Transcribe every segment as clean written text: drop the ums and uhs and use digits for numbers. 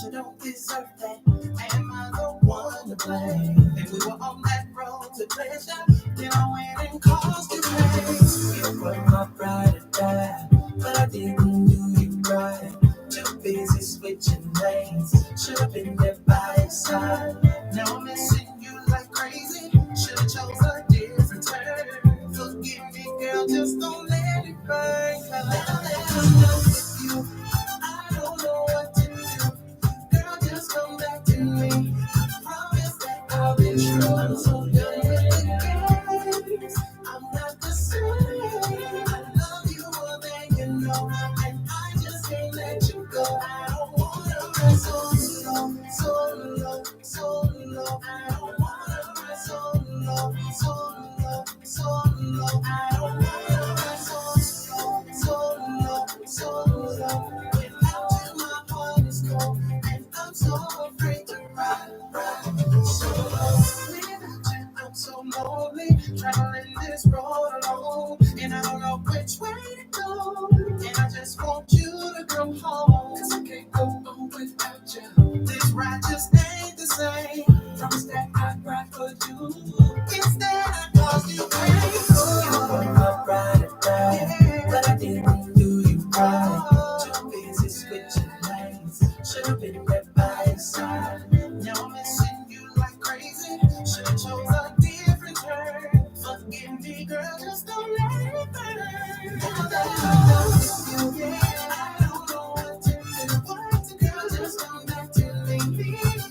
you don't deserve that. Am I the one to blame? If we were on that road to pleasure, then I went and caused you pain. You put my pride at that, but I didn't do you right. Too busy switching lanes, should've been there by your side. Now I'm missing you like crazy, should've chose a different turn. Forgive me, girl, just don't let it burn. Now that I'm done with you, I don't know what to do. Girl, just come back to me. Promise that I'll be true. I'm so done with the games. I'm not the same. I love you more than you know, and I just can't let you go. I don't wanna run so low. I don't wanna run so low. I don't wanna run so low. Without you, my heart is cold, and I'm so afraid to ride so low. Without you, I'm so lonely, traveling this road alone, and I don't know which way to go. And I just want you to come home, 'cause I can't go on without you. This ride just ain't the same. Promise that I'd ride for you. Instead, I caused you pain. You put my pride at that, but I didn't do you right. Too busy switching lanes, should've been there by your side. Now I'm missing you like crazy, should've chose a different turn. Forgive me, girl, just don't let it burn. Now that I'm done with you, yeah, I don't know what to do. What to do, just come back to me.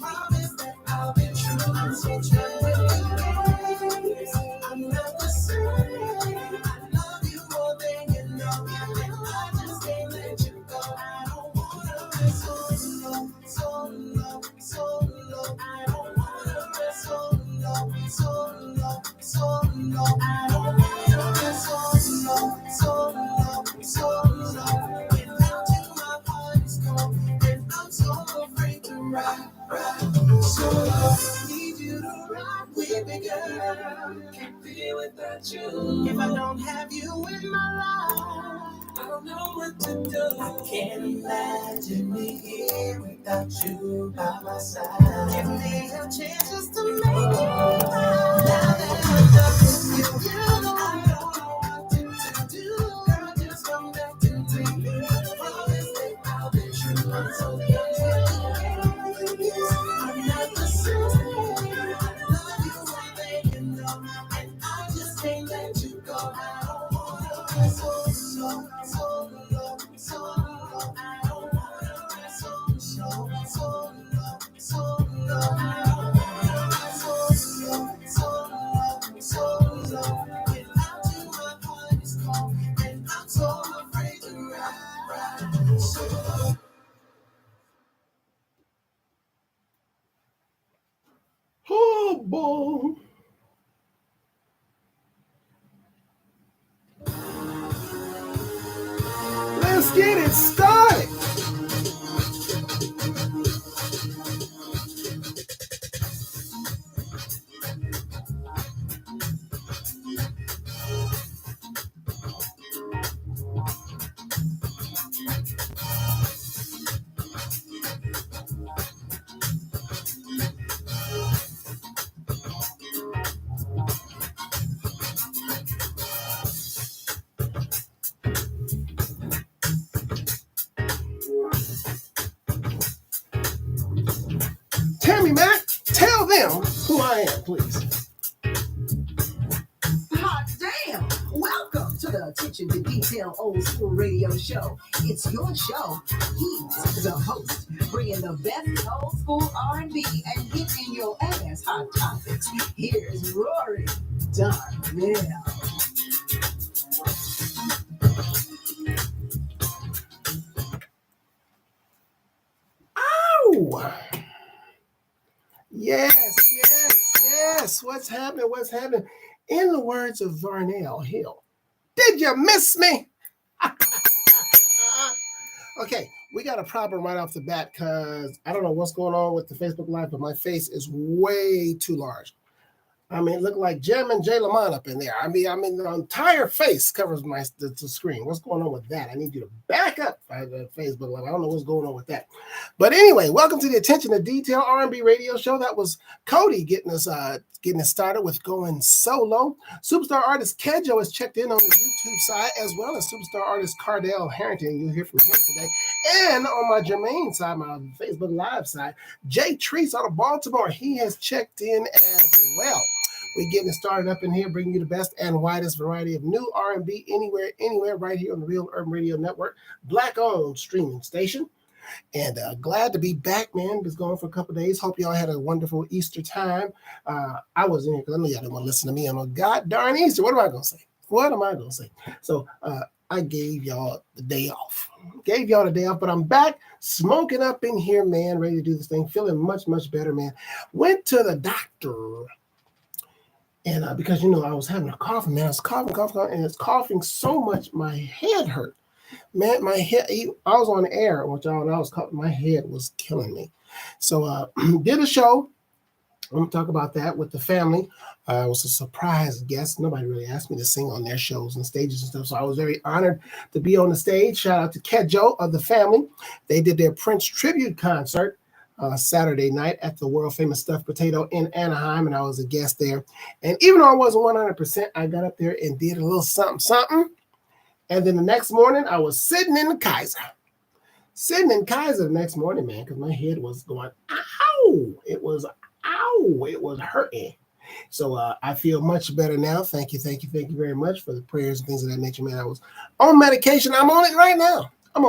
Promise that I'll be true. I'm so done with you, games. I'm not the same. I love you more than you know, and I just can't let you go. I don't wanna run so low. I don't wanna run so low. I don't wanna run so low. Without you, my heart is cold, and I'm so afraid to ride so low. Need you to ride with me, girl. Can't be without you. If I don't have you in my life, I don't know what to do. I can't imagine me here without you by my side. Give me a chance just to make it right. Now that I'm done with you, I don't know what to do. Girl, just come back to me. Promise that I'll be true. I'm so done with you. I'm not the same. I love you more than you know, and I just can't let you go. I don't wanna run so low. I don't wanna run so low. I don't wanna run so low. Without you, my heart is cold, and I'm so afraid to ride so low. Oh boy. Let's get it started. Tammy Mac, tell them who I am, please. Hot damn! Welcome to the Attention to Detail Old School Radio Show. It's your show. He's the host, bringing the best old school R&B and getting your ass hot topics. Here's Rory Darnell. Ow! Yes. What's happening? In the words of Varnell Hill, did you miss me? Okay, we got a problem right off the bat because I don't know what's going on with the Facebook Live, but my face is way too large. I mean, look like Jim and Jay Lamont up in there. I mean, the entire face covers the screen. What's going on with that? I need you to back up the Facebook Live. I don't know what's going on with that. But anyway, welcome to the Attention to Detail R&B radio show. That was Cody getting us started with going solo. Superstar artist Kedjo has checked in on the YouTube side, as well as superstar artist Cardell Harrington. You'll hear from him today. And on my Jermaine side, my Facebook Live side, Jay Treese out of Baltimore, he has checked in as well. We're getting started up in here, bringing you the best and widest variety of new R&B anywhere, right here on the Real Urban Radio Network, Black-owned streaming station. And glad to be back, man. Was gone for a couple of days. Hope y'all had a wonderful Easter time. I was in here because I know y'all didn't want to listen to me on a god darn Easter. What am I going to say? So I gave y'all the day off. But I'm back smoking up in here, man, ready to do this thing. Feeling much, much better, man. Went to the doctor. And because, I was having a cough, man. I was coughing, and it's coughing so much, my head hurt. Man, my head, I was on the air, which I was coughing, my head was killing me. So did a show. I'm going to talk about that with the family. I was a surprise guest. Nobody really asked me to sing on their shows and stages and stuff. So I was very honored to be on the stage. Shout out to Kedjo of the family. They did their Prince tribute concert Saturday night at the world famous Stuffed Potato in Anaheim, and I was a guest there. And even though I wasn't 100%, I got up there and did a little something. And then the next morning, I was sitting in Kaiser the next morning, man, because my head was going, ow! It was hurting. So I feel much better now. Thank you very much for the prayers and things of that nature, man. I was on medication. I'm on it right now. I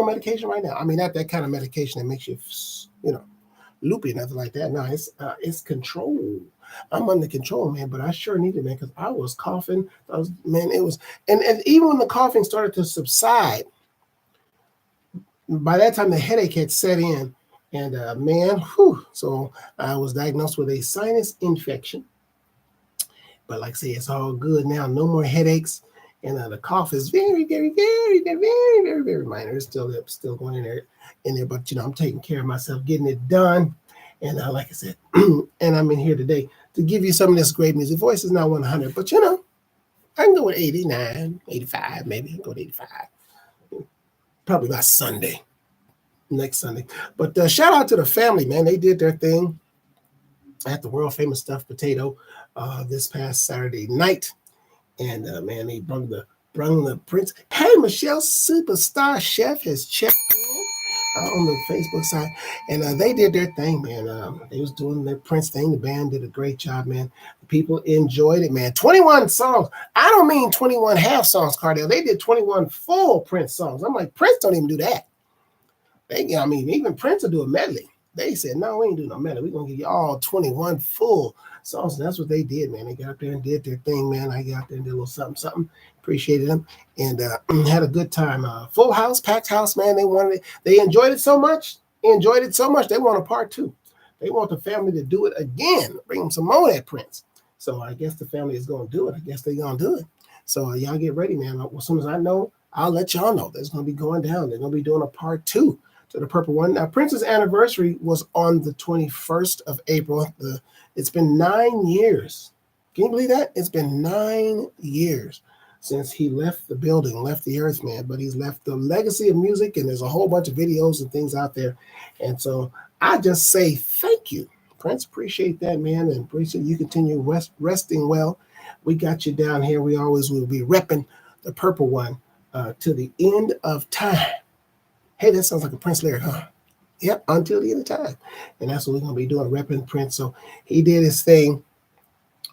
mean, not that kind of medication that makes you, loopy, nothing like that. No, it's control. I'm under control, man, but I sure need it, man, because I was coughing. And even when the coughing started to subside, by that time the headache had set in, and so I was diagnosed with a sinus infection. But like I say, it's all good now. No more headaches, and the cough is very, very, very, very, very, very, very minor. It's still going in there, but I'm taking care of myself, getting it done. And like I said, and I'm in here today to give you some of this great music. Voice is not 100, but I can go with 89, 85, maybe. I can go with 85. Probably by next Sunday. But shout out to the family, man. They did their thing at the world famous Stuffed Potato this past Saturday night. And man, they brung the Prince. Hey, Michelle Superstar Chef has checked in on the Facebook side, and they did their thing, man. They was doing their Prince thing. The band did a great job, man. The people enjoyed it, man. 21 songs. I don't mean 21 half songs, Cardell. They did 21 full Prince songs. I'm like, Prince don't even do that. Even Prince will do a medley. They said, no, we ain't doing no medley. We're going to give you all 21 full songs. And that's what they did, man. They got up there and did their thing, man. I got up there and did a little something. Appreciated them and had a good time. Full house, packed house, man. They enjoyed it so much. They want a part 2. They want the family to do it again. Bring them some more of that Prince. So I guess the family is going to do it. I guess they're going to do it. So y'all get ready, man. As soon as I know, I'll let y'all know. That's going to be going down. They're going to be doing a part 2 to the Purple One. Now, Prince's anniversary was on the 21st of April. It's been 9 years. Can you believe that? It's been 9 years since he left the earth, man. But he's left the legacy of music, and there's a whole bunch of videos and things out there. And so I just say thank you, Prince. Appreciate that, man, and appreciate you continue resting well. We got you down here. We always will be repping the Purple One to the end of time. Hey, that sounds like a Prince lyric, huh? Yep, until the end of time. And that's what we're going to be doing, repping Prince. So he did his thing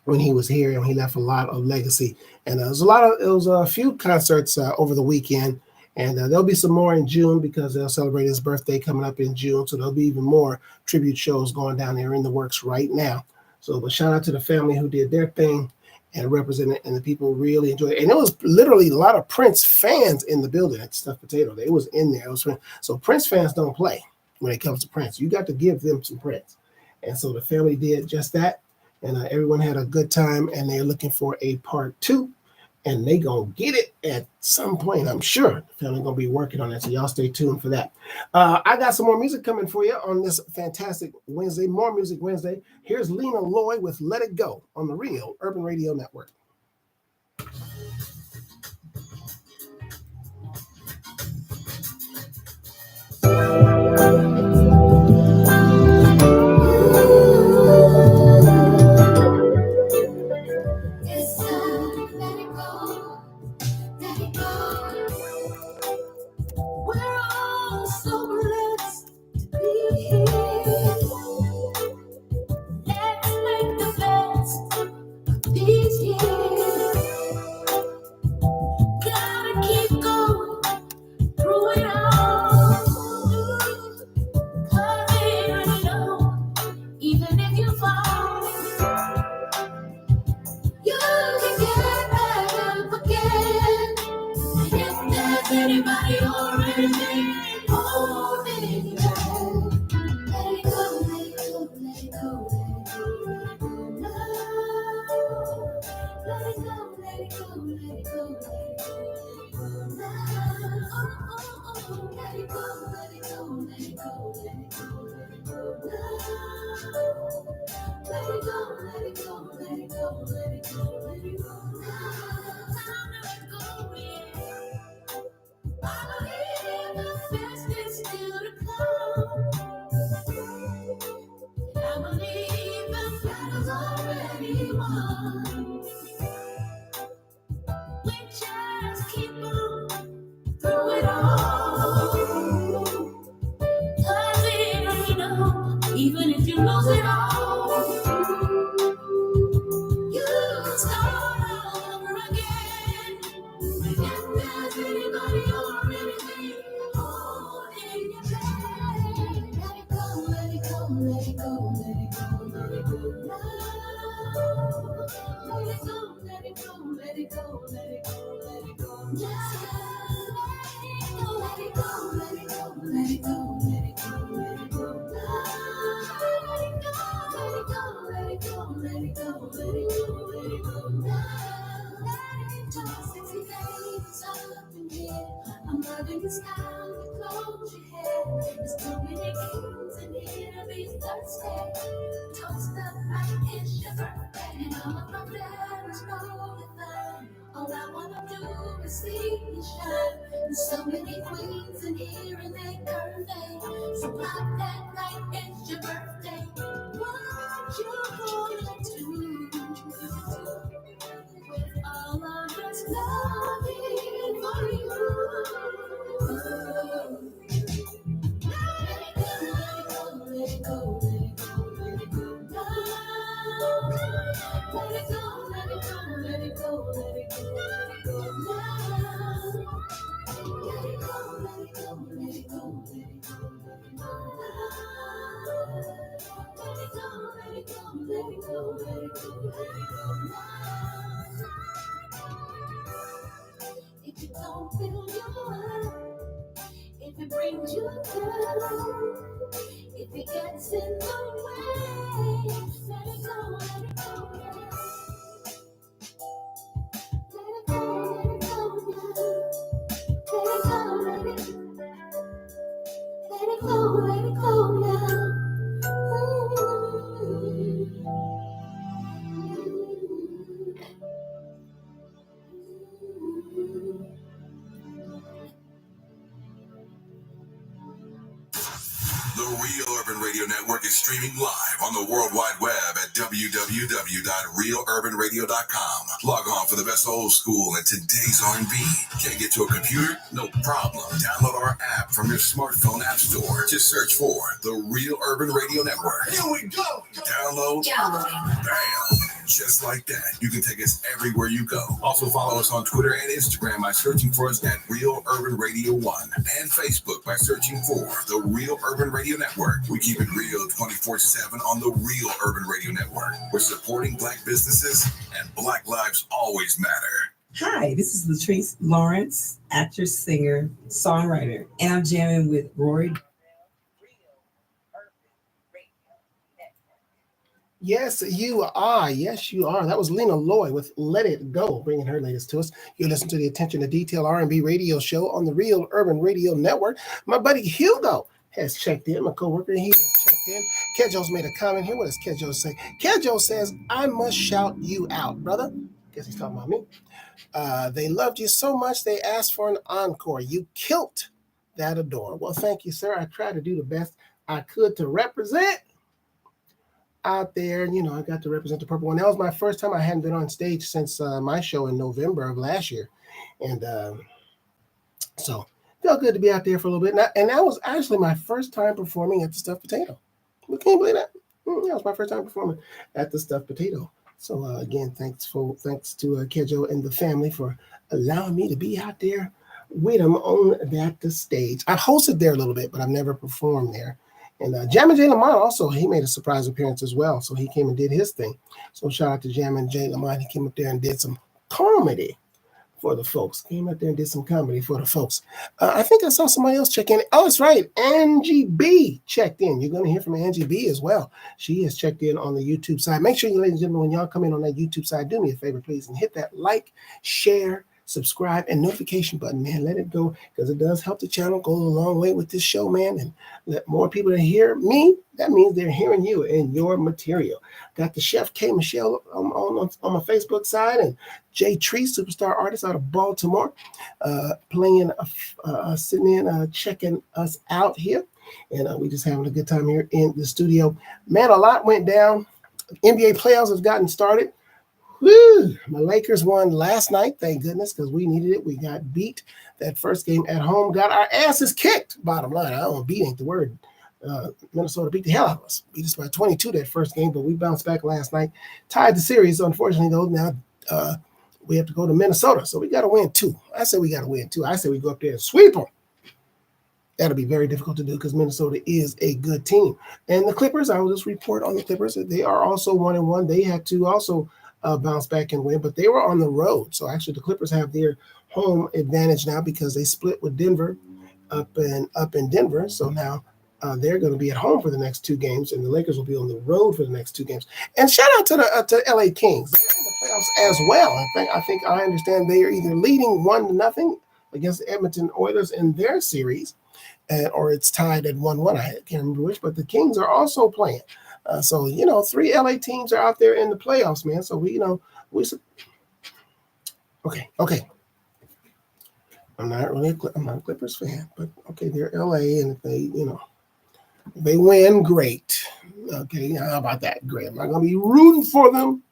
when he was here, and he left a lot of legacy. And there was a few concerts over the weekend, and there'll be some more in June because they'll celebrate his birthday coming up in June. So there'll be even more tribute shows going down there in the works right now. So, but shout out to the family who did their thing and represented, and the people really enjoyed it. And it was literally a lot of Prince fans in the building at Stuffed Potato. They was in there. So Prince fans don't play when it comes to Prince. You got to give them some Prince. And so the family did just that, and everyone had a good time, and they're looking for a part 2. and they gonna get it at some point. I'm sure the family gonna be working on that, so y'all stay tuned for that. I got some more music coming for you on this fantastic Wednesday. More Music Wednesday. Here's Lena Lloyd with "Let It Go" on the Real Urban Radio Network. Even if you fall, you can get back up again. If there's anybody or anything holding you back, let it go, let it go, let it go, let it go, let it go, let it go, let it go, let it go, let it go, let it go, let it go, let it go, let it go, let it go. Let it go, let it go, let it go, let it go, let it go. Time to let go, yeah. I believe the best is still to come. I believe the battle's already won. We just keep on through it all. 'Cause it, even if you lose it all, you start all over again. If there's anybody or anything holding you back, let it go, let it go, let it go, let it go, let it go now. Let it go, let it go, let it go, let it go, let it go now. Let it go, let it go, let it go, let it go, let it go now. Let it go, let it go, let it go, let it go, let it go now. Let it go, 60 days up in here. I'm loving this time to close your head. There's too many kings in here to be thirsty. Toast up like it's your birthday. And all of my friends know the thing. All I wanna do is see you shine. There's so many queens in here and they perfect. So pop that like it's your birthday. What you gonna do with all of us loving for you? Let it go, let it go, let it go, let it go, let it go now. Let it go, let it go, let it go, let it go, let it go now. Let it go, let it go, let it go, let it go, let it go now. Let it go, let it go, let it go, let it go, let it go now. If it don't fill you up, if it brings you down, if it gets in the way, let it go, let it go now. Let it go, let it go now. Let it go, let it go, let it go now. The Real Urban Radio Network is streaming live on the World Wide Web at www.realurbanradio.com. Log on for the best old school and today's R&B. Can't get to a computer? No problem. Download our app from your smartphone app store. Just search for the Real Urban Radio Network. Here we go. Download. Bam. Just like that. You can take us everywhere you go. Also follow us on Twitter and Instagram by searching for us at Real Urban Radio 1 and Facebook by searching for the Real Urban Radio Network. We keep it real 24/7 on the Real Urban Radio Network. We're supporting Black businesses and Black lives always matter. Hi, this is Latrice Lawrence, actress, singer, songwriter, and I'm jamming with Rory. Yes, you are. Yes, you are. That was Lena Lloyd with "Let It Go," bringing her latest to us. You listen to the Attention to Detail R&B radio show on the Real Urban Radio Network. My buddy Hugo has checked in. My coworker, he has checked in. Kejo's made a comment here. What does Kejo say? Kejo says, "I must shout you out, brother." Guess he's talking about me. They loved you so much they asked for an encore. You killed that adore. Well, thank you, sir. I tried to do the best I could to represent out there. You know, I got to represent the Purple One. That was my first time. I hadn't been on stage since my show in November of last year. And so felt good to be out there for a little bit. And that was actually my first time performing at the Stuffed Potato. Can you believe that? That was my first time performing at the Stuffed Potato. So again, thanks to Kejo and the family for allowing me to be out there with them on that stage. I hosted there a little bit, but I've never performed there. And Jammin' J. Lamont also, he made a surprise appearance as well. So he came and did his thing. So shout out to Jammin' J. Lamont. He came up there and did some comedy for the folks. Came up there and did some comedy for the folks. I think I saw somebody else check in. Oh, that's right. Angie B checked in. You're going to hear from Angie B as well. She has checked in on the YouTube side. Make sure you, ladies and gentlemen, when y'all come in on that YouTube side, do me a favor, please, and hit that like, share, subscribe, and notification button, man. Let it go, because it does help the channel go a long way with this show, man. And let more people to hear me. That means they're hearing you and your material. Got the Chef K. Michelle on my Facebook side, and Jay Tree, superstar artist out of Baltimore, playing, sitting in, checking us out here. And we just having a good time here in the studio. Man, a lot went down. NBA playoffs have gotten started. Woo! My Lakers won last night, thank goodness, because we needed it. We got beat that first game at home, got our asses kicked, bottom line. I don't beat ain't the word. Minnesota beat the hell out of us. Beat us by 22 that first game, but we bounced back last night. Tied the series, unfortunately, though. Now we have to go to Minnesota, so we got to win two. I say we got to win two. I say we go up there and sweep them. That'll be very difficult to do because Minnesota is a good team. And the Clippers, I will just report on the Clippers. They are also 1-1. They had to also bounce back and win, but they were on the road. So actually the Clippers have their home advantage now because they split with Denver up in Denver. So now they're going to be at home for the next two games, and the Lakers will be on the road for the next two games. And shout out to the LA Kings. They're in the playoffs as well. I think I understand they are either leading 1-0 against the Edmonton Oilers in their series, or it's tied at 1-1. I can't remember which, but the Kings are also playing. So, you know, 3 LA teams are out there in the playoffs, man. So okay. I'm not a Clippers fan, but okay, they're LA, and if they win, great. Okay, how about that? Great. I'm not going to be rooting for them.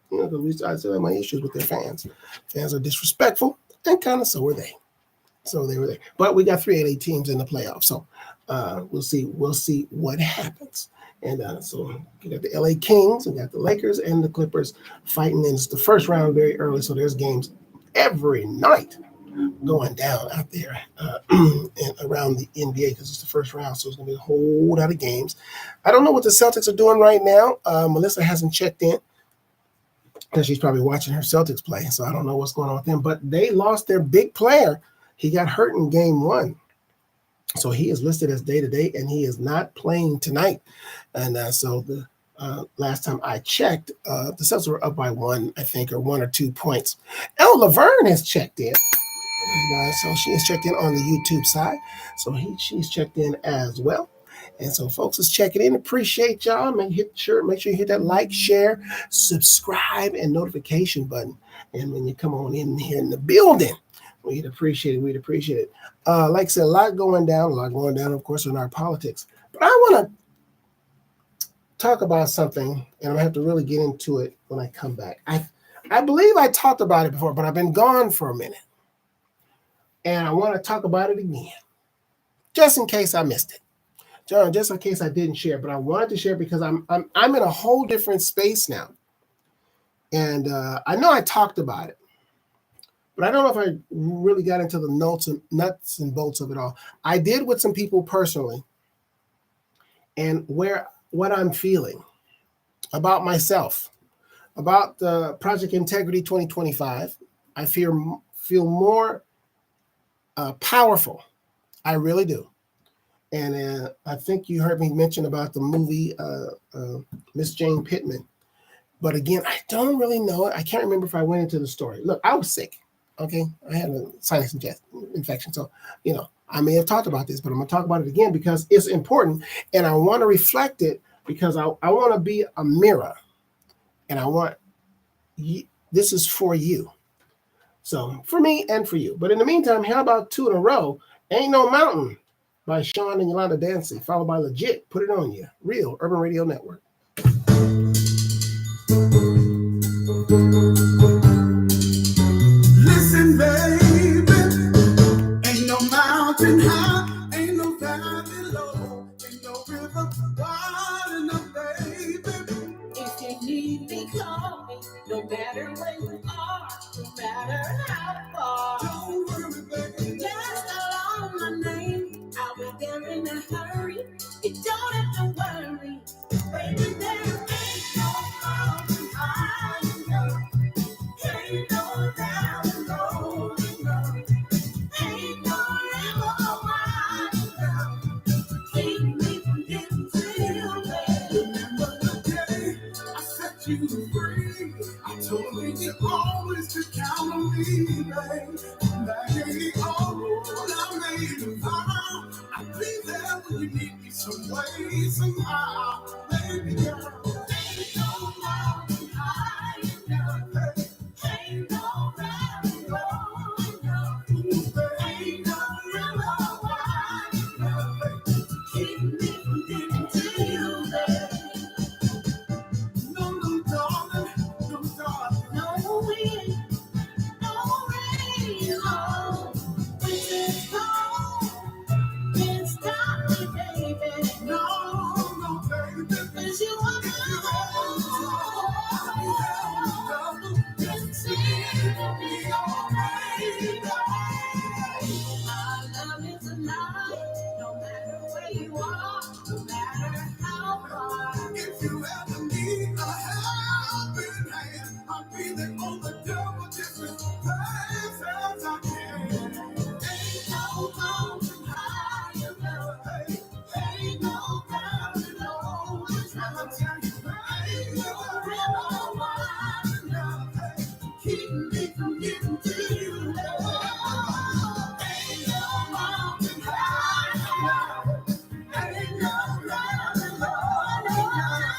You know, because I still have my issues with their fans. Fans are disrespectful, and kind of so are they. So they were there. But we got 3 LA teams in the playoffs. So we'll see what happens. And so we got the LA Kings, we got the Lakers and the Clippers fighting. And it's the first round very early, so there's games every night going down out there and around the NBA because it's the first round, so it's going to be a whole lot of games. I don't know what the Celtics are doing right now. Melissa hasn't checked in because she's probably watching her Celtics play, so I don't know what's going on with them. But they lost their big player. He got hurt in game 1. So he is listed as day-to-day, and he is not playing tonight. And so the last time I checked, the Celtics were up by 1, I think, or 1 or 2 points. Elle Laverne has checked in. And, so she has checked in on the YouTube side. So she's checked in as well. And so folks is checking in. Appreciate y'all. Make sure you hit that like, share, subscribe, and notification button. And when you come on in here in the building, we'd appreciate it. Like I said, a lot going down, of course, in our politics. But I want to talk about something, and I'm going to have to really get into it when I come back. I believe I talked about it before, but I've been gone for a minute. And I want to talk about it again, just in case I missed it. John, just in case I didn't share, but I wanted to share because I'm in a whole different space now. And I know I talked about it, but I don't know if I really got into the nuts and bolts of it all. I did with some people personally, and what I'm feeling about myself, about the Project Integrity 2025. I feel more powerful. I really do. And I think you heard me mention about the movie Miss Jane Pittman. But again, I don't really know it. I can't remember if I went into the story. Look, I was sick. Okay, I had a sinus infection. So, I may have talked about this, but I'm going to talk about it again because it's important. And I want to reflect it because I want to be a mirror. And I want you, this is for you. So for me and for you. But in the meantime, how about two in a row? Ain't No Mountain by Sean and Yolanda Dancy, followed by Legit, Put It On You, Real Urban Radio Network. Listen, baby, ain't no mountain high, ain't no valley low, ain't no river wide enough, baby. If you need me, call me, no matter where you are, no matter how far. Don't worry, baby. Just call my name, I'll be there in a hurry. You don't have to worry, baby, there ain't no mountain high enough. Ain't no down low enough. Ain't no river wide enough. Keep me from getting to you, baby. Remember the day I set you free. I told you you always to count on me, babe. That ain't all I made you vow. I'll be there when you need me some way, somehow. Baby girl, ain't no mountain high enough. Ain't no valley low enough. Ain't no river wide enough. Keep me from getting to you, babe. No, darling, no, darling. No wind, no rain, no. Winter's cold, can't stop me, baby. No, baby. 'Cause you are if you ever need a helping hand, I'll be there on the double different places I can. Ain't no mountain high enough. Ain't no valley low enough. Ain't no river wide enough. Keep me from getting to you. Ain't no mountain high enough. Ain't no valley low enough.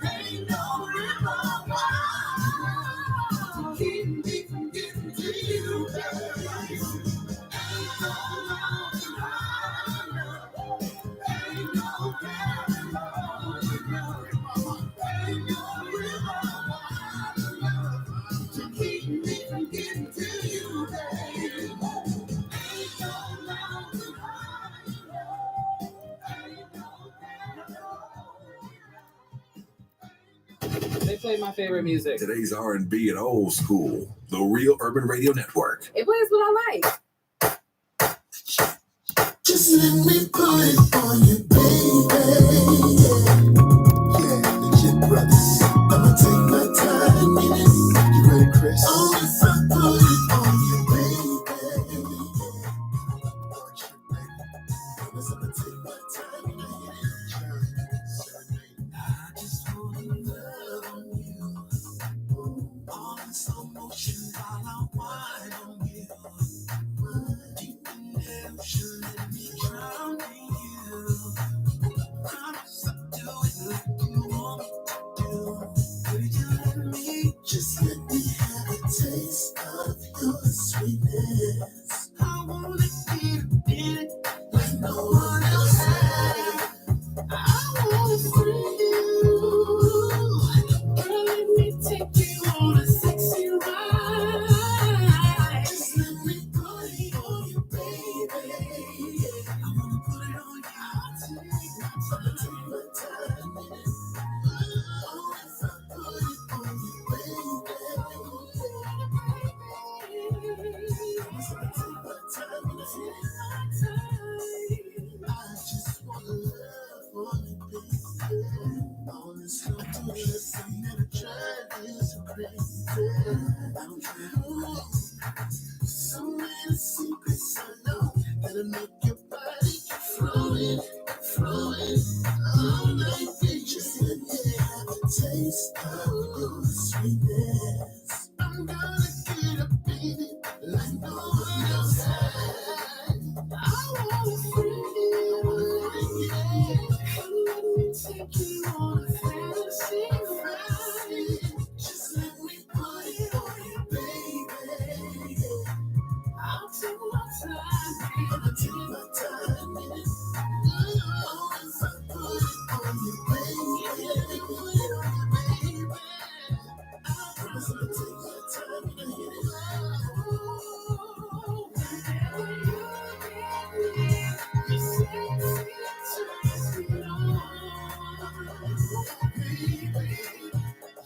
Ain't no river wide enough. Keep me from getting to you. Ain't no mountain high enough. Ain't no valley low enough. Ain't no river wide enough to keep me from getting to you, baby. Ain't no mountain high enough. Ain't no valley low. They play my favorite music. Today's R&B and old school. The Real Urban Radio Network. It plays what I like. Just let me put it on you, baby. Yeah, Legit Brothers. I'ma take my time in it. You ready, Chris? Oh, if I put it on you, baby. I'ma take my time in it. I just wanna love on you. All in slow motion while I whine on you. Deep in the ocean, let me drown in you. Promise I'll do it like you want me to do. Could you let me, just let me have a taste of your sweetness? I wanna get in it like no one else has. I wanna free you. Girl, let me take you on a sexy ride. Just let me put it on you, baby. I wanna put it on you. I'll take my time in it. Oh, if I put it on you, baby. I'ma take my time in it. I just wanna love on you, baby. All this slow motion that I tried is so crazy. I'm trying. So many secrets I know that'll make your body keep flowing fantasy right. Just let me put it on you, baby. I'll take my time, I'll take my time, oh, if I put it on you, baby. Let me put it on you, baby. I promise I'll take my time and hit it. Oh, whenever you're ready, just turns me on, baby.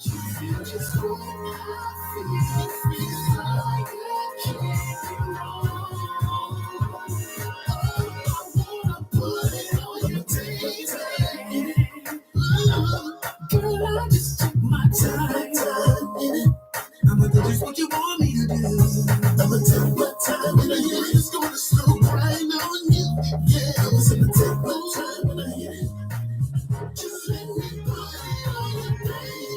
You feel just what I feel. It's like I can't be wrong. I wanna put it on your table. Girl, I just took my time. I'ma do just what you want me to do. I'ma take my time when I hit it. It's gonna slow right on you. Yeah, I'ma take my time when I hit it. Just let me put it on you, baby.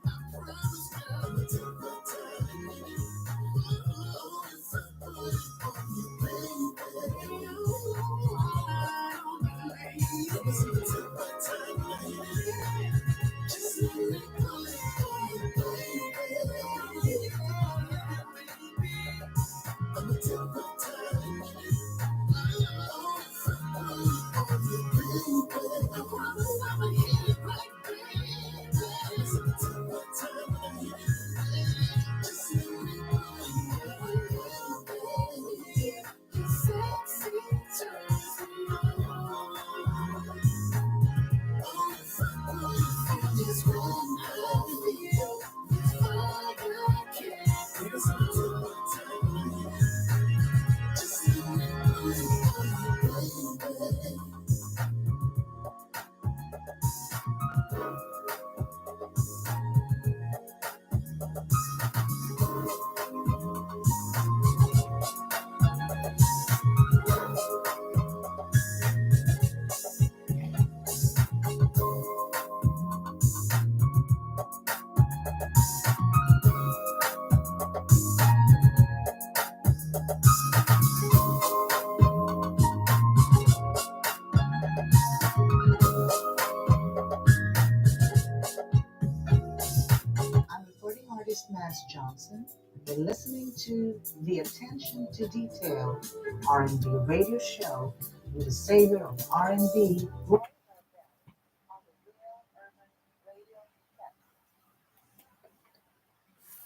I promise, girl, I'ma take my time and hit it. Oh, if I put it on you, baby. I'ma take my time when I hit it. Just let me put it on you, baby. I'ma take my time and hit it. Oh, if I put it on you, baby. I promise I'ma hit it right, baby. I'ma take my time when I hit it. Just let me put it on you, baby. Your sexy turns me on. Oh, if I put it on this one, I feel it's like I can't. Because I'ma take my time when I hit it. Just let me put it on you, baby. I'm recording artist Mass Johnson. You're listening to the Attention to Detail R&B radio show with the savior of R&B.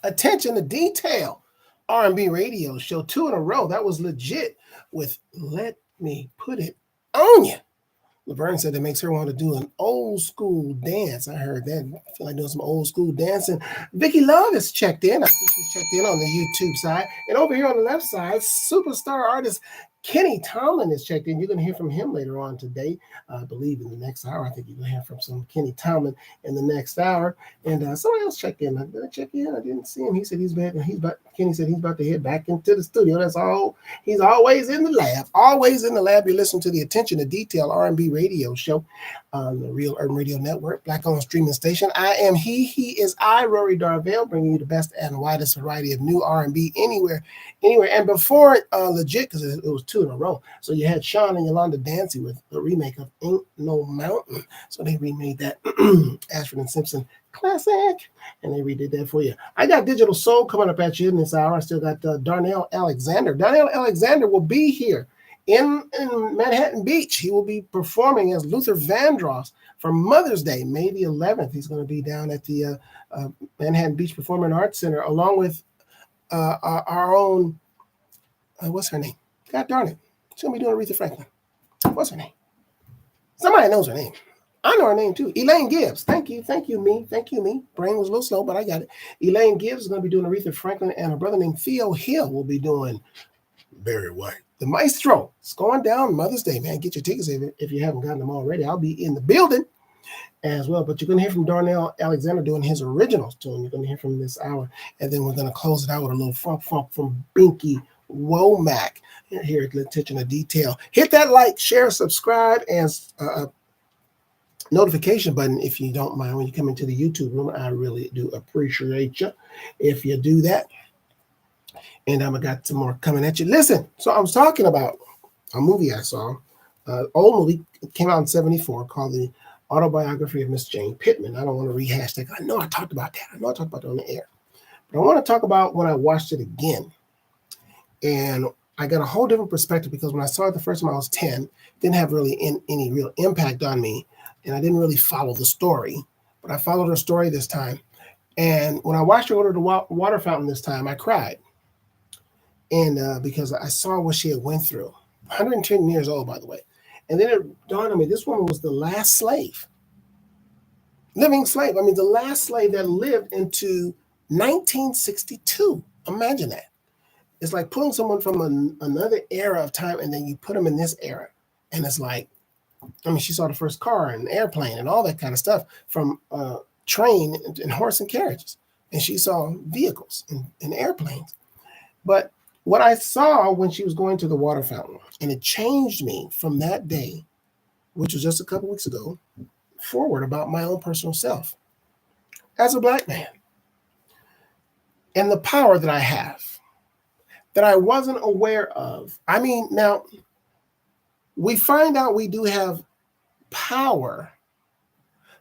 Attention to Detail R&B radio show 2 in a row. That was legit with Let Me Put It On You. Laverne said it makes her want to do an old school dance. I heard that. I feel like doing some old school dancing. Vicky Love is checked in. I see she's checked in on the YouTube side. And over here on the left side, superstar artist Kenny Tomlin is checked in. You're going to hear from him later on today. I believe in the next hour. I think you're going to hear from some Kenny Tomlin in the next hour. And somebody else checked in. Did I check in? I didn't see him. He said he's back. Kenny said he's about to head back into the studio. That's all. He's always in the lab. Always in the lab. You're listening to the Attention to Detail R&B radio show on the Real Urban Radio Network, Black-owned streaming station. I am he is I, Rory Darvell, bringing you the best and widest variety of new R&B anywhere. And before legit, because it was 2 in a row. So you had Sean and Yolanda dancing with the remake of Ain't No Mountain. So they remade that Ashford and Simpson classic, and they redid that for you. I got Digital Soul coming up at you in this hour. I still got Darnell Alexander. Darnell Alexander will be here in Manhattan Beach. He will be performing as Luther Vandross for Mother's Day, May the 11th. He's going to be down at the Manhattan Beach Performing Arts Center, along with our own, what's her name? God darn it. She's going to be doing Aretha Franklin. What's her name? Somebody knows her name. I know her name too. Elaine Gibbs. Thank you, me. Brain was a little slow, but I got it. Elaine Gibbs is going to be doing Aretha Franklin, and a brother named Theo Hill will be doing Barry White. The Maestro. It's going down Mother's Day, man. Get your tickets if you haven't gotten them already. I'll be in the building as well. But you're going to hear from Darnell Alexander doing his originals tune. You're going to hear from this hour. And then we're going to close it out with a little funk from Binky Womack here at Attention to Detail. Hit that like, share, subscribe, and notification button if you don't mind when you come into the YouTube room. I really do appreciate you if you do that. And I got some more coming at you. Listen, so I was talking about a movie I saw Old movie. It came out in 1974 called The Autobiography of Miss Jane Pittman. I don't want to rehash that. I know I talked about that. I know I talked about it on the air. But I want to talk about when I watched it again. And I got a whole different perspective because when I saw it the first time I was 10, it didn't have really any real impact on me. And I didn't really follow the story. But I followed her story this time. And when I watched her go to the water fountain this time, I cried. And because I saw what she had went through. 110 years old, by the way. And then it dawned on me, this woman was the last slave. Living slave. I mean, the last slave that lived into 1962. Imagine that. It's like pulling someone from another era of time and then you put them in this era. And it's like, I mean, she saw the first car and airplane and all that kind of stuff from train and horse and carriages. And she saw vehicles and airplanes. But what I saw when she was going to the water fountain, and it changed me from that day, which was just a couple weeks ago, forward about my own personal self as a Black man and the power that I have that I wasn't aware of. I mean, now we find out we do have power,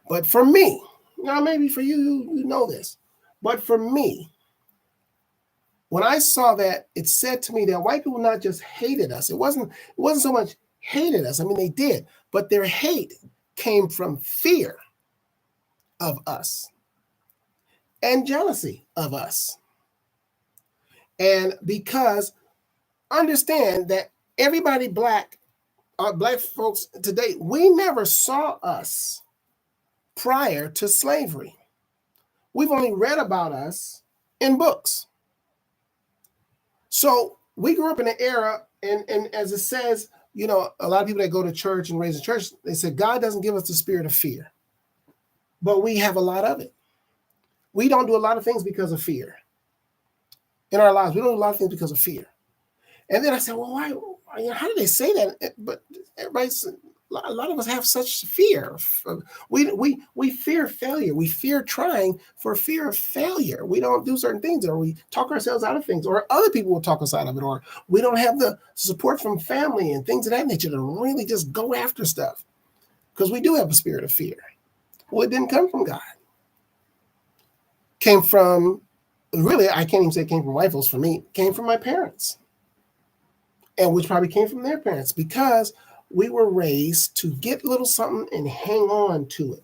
but for me, now maybe for you, you know this, but for me, when I saw that, it said to me that white people not just hated us. It wasn't so much hated us. I mean, they did, but their hate came from fear of us and jealousy of us. And because understand that everybody Black folks today, we never saw us prior to slavery. We've only read about us in books. So we grew up in an era, and as it says, you know, a lot of people that go to church and raise in church, they say God doesn't give us the spirit of fear, but we have a lot of it. We don't do a lot of things because of fear in our lives. We don't do a lot of things because of fear. And then I said, well, why? You know, how do they say that? But everybody's, a lot of us have such fear. We fear failure. We fear trying for fear of failure. We don't do certain things, or we talk ourselves out of things, or other people will talk us out of it, or we don't have the support from family and things of that nature to really just go after stuff, because we do have a spirit of fear. Well, it didn't come from God. It came from, really, I can't even say it came from white folks. For me, it came from my parents, and which probably came from their parents, because we were raised to get a little something and hang on to it.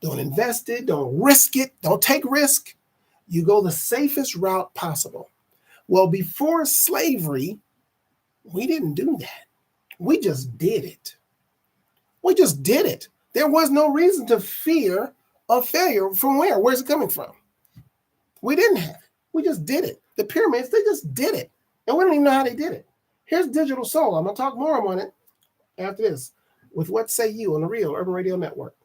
Don't invest it. Don't risk it. Don't take risk. You go the safest route possible. Well, before slavery, we didn't do that. We just did it. We just did it. There was no reason to fear of failure. From where? Where's it coming from? We didn't have it. We just did it. The pyramids, they just did it. And we don't even know how they did it. Here's Digital Soul. I'm going to talk more on it after this with What Say You on the Real Urban Radio Network.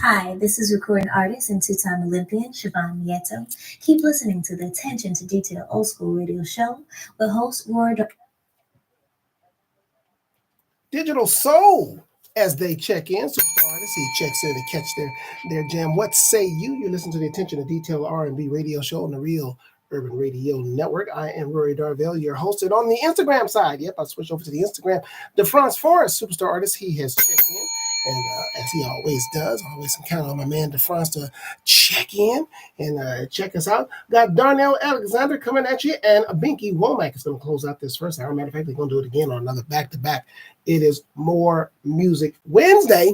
Hi, this is recording artist and two-time Olympian Siobhan Nieto. Keep listening to the Attention to Detail Old School Radio Show with host Roy Digital Soul as they check in. So artists, he checks in to catch their jam. What say you? You listen to the Attention to Detail R&B radio show on the Real Urban Radio Network. I am Rory Darvell, your host. And on the Instagram side, yep, I'll switch over to the Instagram. DeFrance Forrest, superstar artist, he has checked in. And as he always does, always count on my man DeFrance to check in and check us out. Got Darnell Alexander coming at you, and Binky Womack is going to close out this first hour. Matter of fact, we're going to do it again on another back-to-back. It is More Music Wednesday.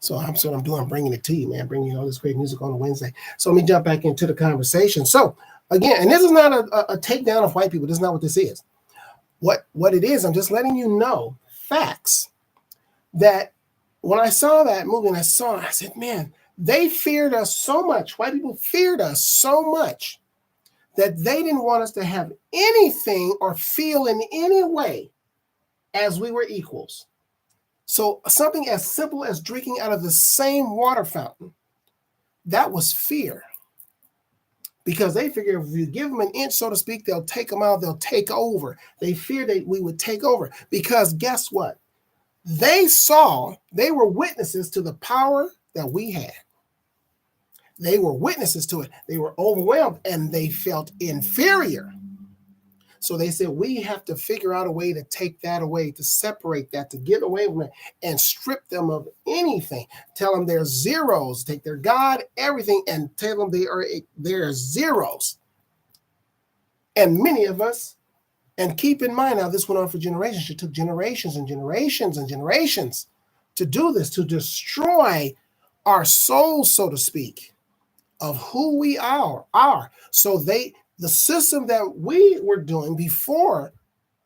So that's what I'm doing. I'm bringing it to you, man. Bringing you all this great music on a Wednesday. So let me jump back into the conversation. So again, and this is not a takedown of white people. This is not what this is. What it is, I'm just letting you know facts that when I saw that movie and I said, man, they feared us so much. White people feared us so much that they didn't want us to have anything or feel in any way as we were equals. So something as simple as drinking out of the same water fountain, that was fear. Because they figure if you give them an inch, so to speak, they'll take them out, they'll take over. They feared that we would take over. Because guess what? They were witnesses to the power that we had. They were witnesses to it. They were overwhelmed and they felt inferior. So they said, we have to figure out a way to take that away, to separate that, to get away from it and strip them of anything. Tell them they're zeros, take their God, everything, and tell them they're zeros. And many of us, and keep in mind how this went on for generations. It took generations and generations and generations to do this, to destroy our souls, so to speak, of who we are. So the system that we were doing before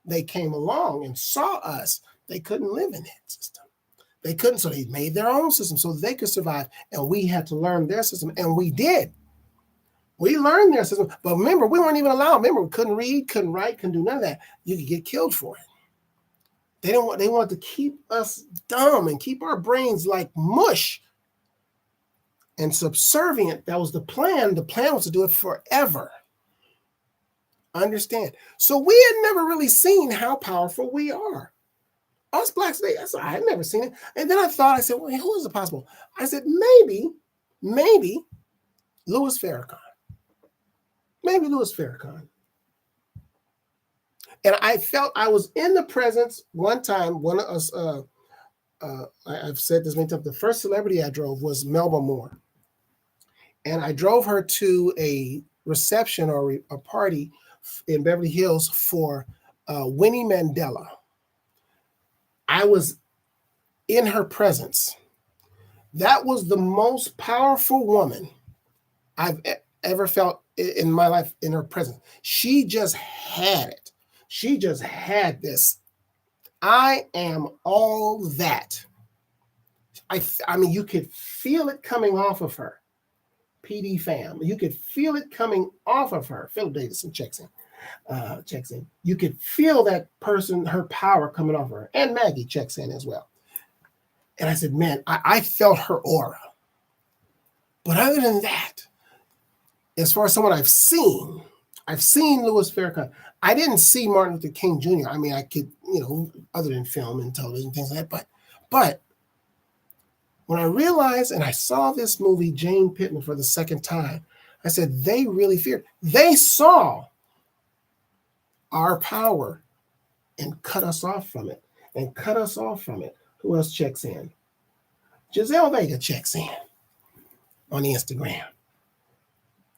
they came along and saw us, they couldn't live in that system. They couldn't, so they made their own system so they could survive. And we had to learn their system, and we did. We learned their system, but remember, we weren't even allowed. Remember, we couldn't read, couldn't write, couldn't do none of that. You could get killed for it. They wanted to keep us dumb and keep our brains like mush and subservient. That was the plan. The plan was to do it forever. Understand? So we had never really seen how powerful we are. Us blacks, I had never seen it. And then I said, well, who is it possible? I said, maybe Louis Farrakhan. Maybe Louis Farrakhan. And I felt I was in the presence one time. One of us, I've said this many times, the first celebrity I drove was Melba Moore. And I drove her to a reception or a party in Beverly Hills for Winnie Mandela. I was in her presence. That was the most powerful woman I've ever felt in my life in her presence. She just had it. She just had this. I am all that. I mean, you could feel it coming off of her. PD fam, you could feel it coming off of her. Philip Davidson checks in. You could feel that person, her power coming off of her. And Maggie checks in as well. And I said, man, I felt her aura. But other than that, as far as someone I've seen Louis Farrakhan. I didn't see Martin Luther King Jr. I mean, I could, other than film and television, things like that. But when I realized and I saw this movie, Jane Pittman, for the second time, I said, they really feared. They saw our power and cut us off from it. Who else checks in? Giselle Vega checks in on the Instagram.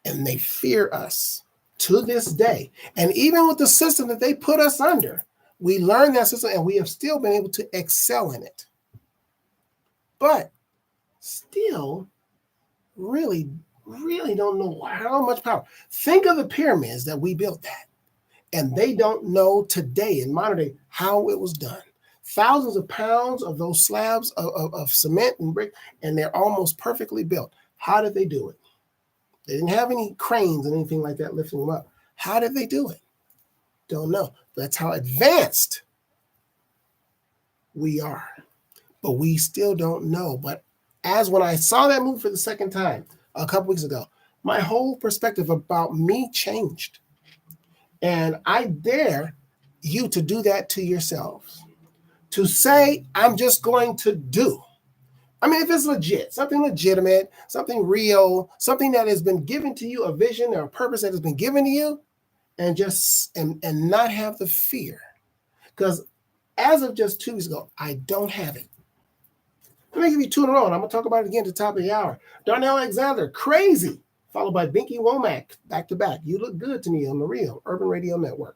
And they fear us to this day. And even with the system that they put us under, we learned that system and we have still been able to excel in it. But still really don't know how much power. Think of the pyramids that we built that. And they don't know today in modern day how it was done. Thousands of pounds of those slabs of cement and brick, and they're almost perfectly built. How did they do it? They didn't have any cranes and anything like that lifting them up. How did they do it? Don't know. That's how advanced we are. But we still don't know. But as when I saw that movie for the second time a couple weeks ago, my whole perspective about me changed. And I dare you to do that to yourselves. To say, I'm just going to do. I mean, if it's legit, something legitimate, something real, something that has been given to you, a vision or a purpose that has been given to you, and just and not have the fear. Because as of just 2 weeks ago, I don't have it. Let me give you two in a row, and I'm going to talk about it again at the top of the hour. Darnell Alexander, Crazy, followed by Binky Womack, back to back. You Look Good to Me on the Real Urban Radio Network.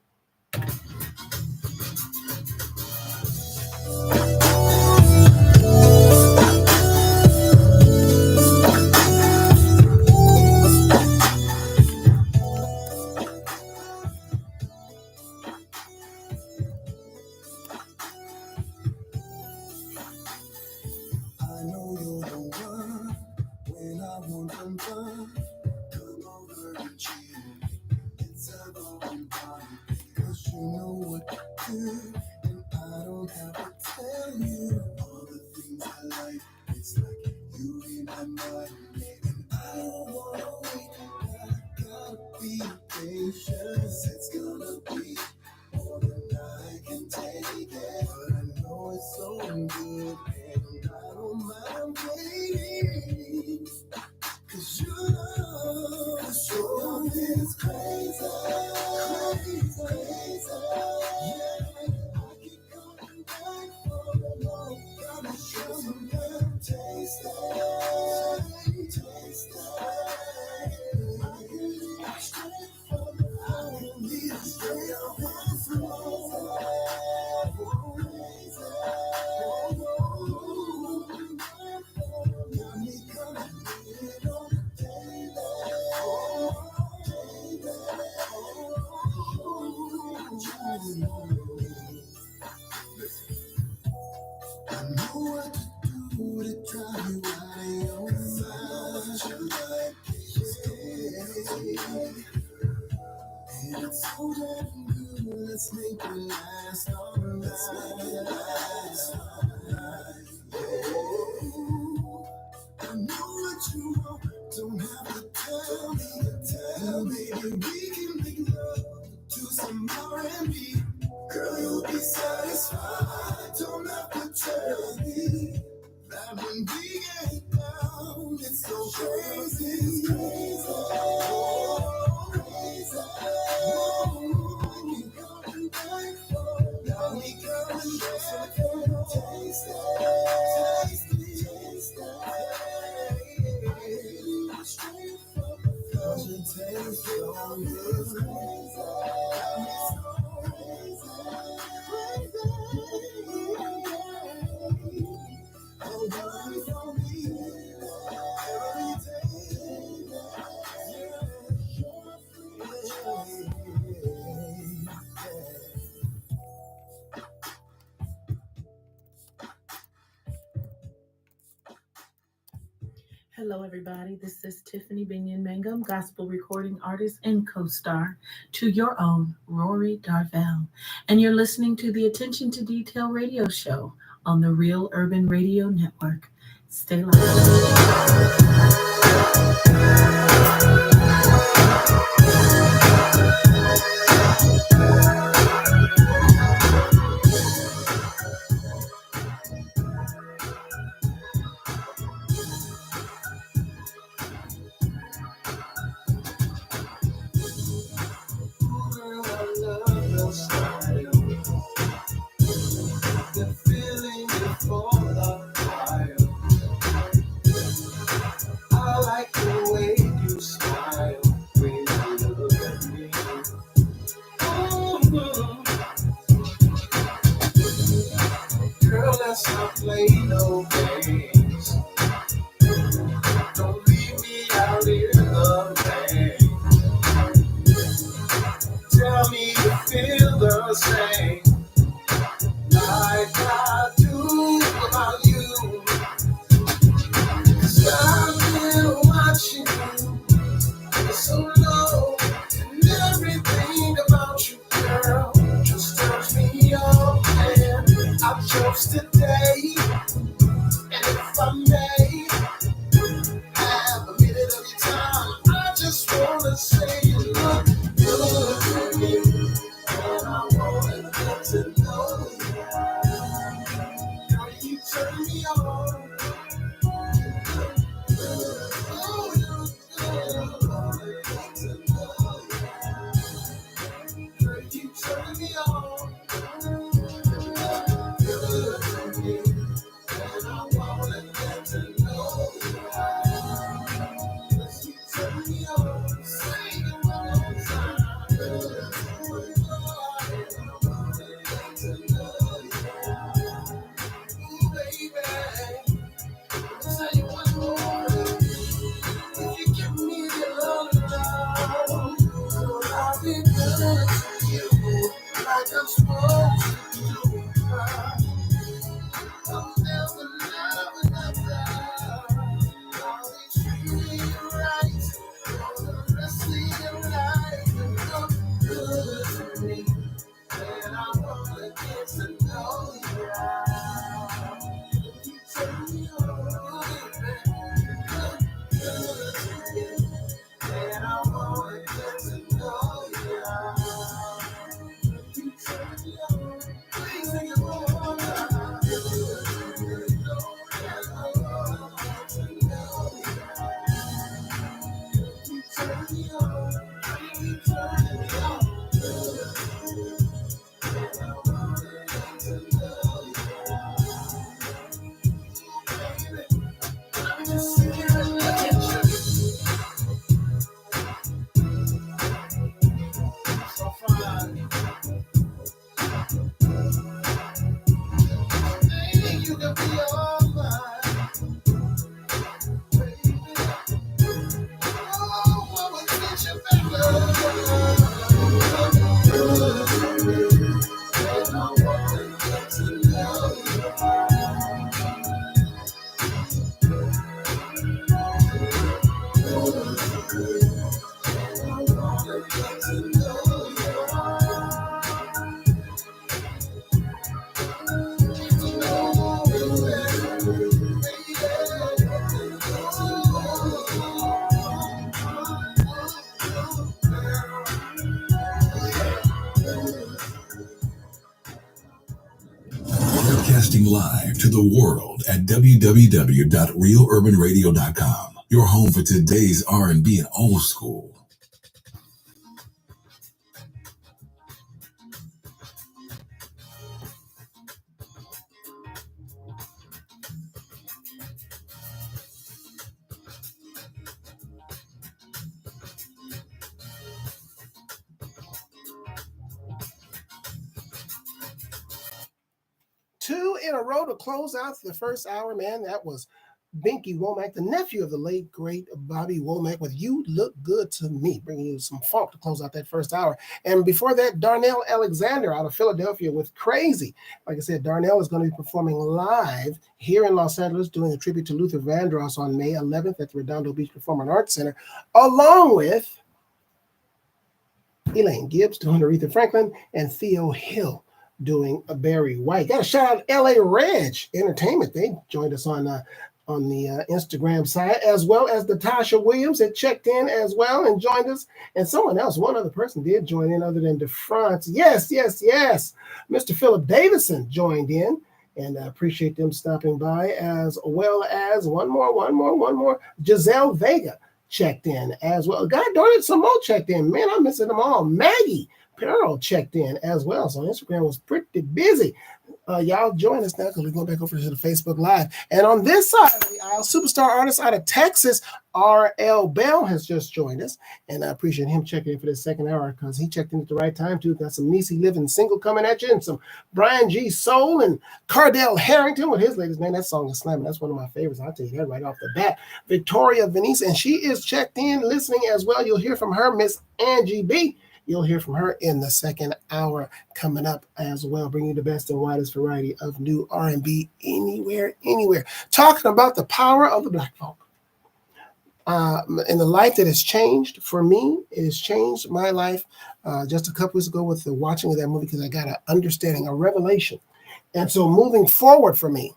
Hello, everybody. This is Tiffany Binion Mangum, gospel recording artist and co star to your own Rory Darvell. And you're listening to the Attention to Detail radio show on the Real Urban Radio Network. Stay live. Girl, I love your style. The feeling before the fire. I like the way you smile when you look at me. Mhm. Girl, let's not play no games. Don't leave me out in the rain. Tell me you feel the same like I do about you. 'Cause I've been watching you for so long, and everything about you, girl, just turns me on. And I chose today, and if I may have a minute of your time, I just wanna say you look good to me, and I wanna get to know you. Girl, you turn me on. Oh, you look good, I wanna get to know you. Girl, you turn me on. Good to me, and I wanna get to know you. You turn me on. Say it one more time. Good to me, and I wanna get to know you. Ooh, baby, say it one more. If you give me your love, I'll be good to you like I'm supposed to do. I'll never love another. I'll be treating you right for the rest of your life. You look good to me, and I wanna get to know you. You turn me on, baby. Good to me, and I wanna get to know you. You turn me on. Please sing it one more time. Good to me, and I wanna get to know you. You turn me on. You turn me on. Good to me, and I wanna get to know you. Baby, I'm just singing attention. So fine. Baby, you can be all mine. Baby, oh, what would get you better? Good to me, and I wanna get to know you. Good to me, and I wanna get to know you. Get to know you better, baby. Get to know Broadcasting live to the world at www.realurbanradio.com. Your home for today's R&B and old school. Two in a row to close out the first hour, man. That was Binky Womack, the nephew of the late, great Bobby Womack, with You Look Good to Me, bringing you some funk to close out that first hour. And before that, Darnell Alexander out of Philadelphia with Crazy. Like I said, Darnell is going to be performing live here in Los Angeles, doing a tribute to Luther Vandross on May 11th at the Redondo Beach Performing Arts Center, along with Elaine Gibbs doing Aretha Franklin and Theo Hill doing a Barry White. Got a shout out LA Reg Entertainment. They joined us on the Instagram side, as well as Natasha Williams that checked in as well and joined us. And someone else, one other person did join in other than DeFrance. Yes. Mr. Philip Davison joined in, and I appreciate them stopping by, as well as one more. Giselle Vega checked in as well. God darn it, some more checked in. Man, I'm missing them all. Maggie Pearl checked in as well. So Instagram was pretty busy. Y'all join us now because we're going back over to the Facebook Live. And on this side of the aisle, superstar artist out of Texas, R.L. Bell, has just joined us. And I appreciate him checking in for this second hour because he checked in at the right time, too. Got some Niecy Living Single coming at you and some Brian G. Soul and Cardell Harrington with his latest, man. That song is slamming. That's one of my favorites. I'll tell you that right off the bat. Victoria Venice, and she is checked in, listening as well. You'll hear from her, Miss Angie B. You'll hear from her in the second hour coming up as well, bringing you the best and widest variety of new R&B anywhere. Talking about the power of the Black folk. And the life that has changed for me, it has changed my life just a couple weeks ago with the watching of that movie, because I got an understanding, a revelation. And so moving forward for me,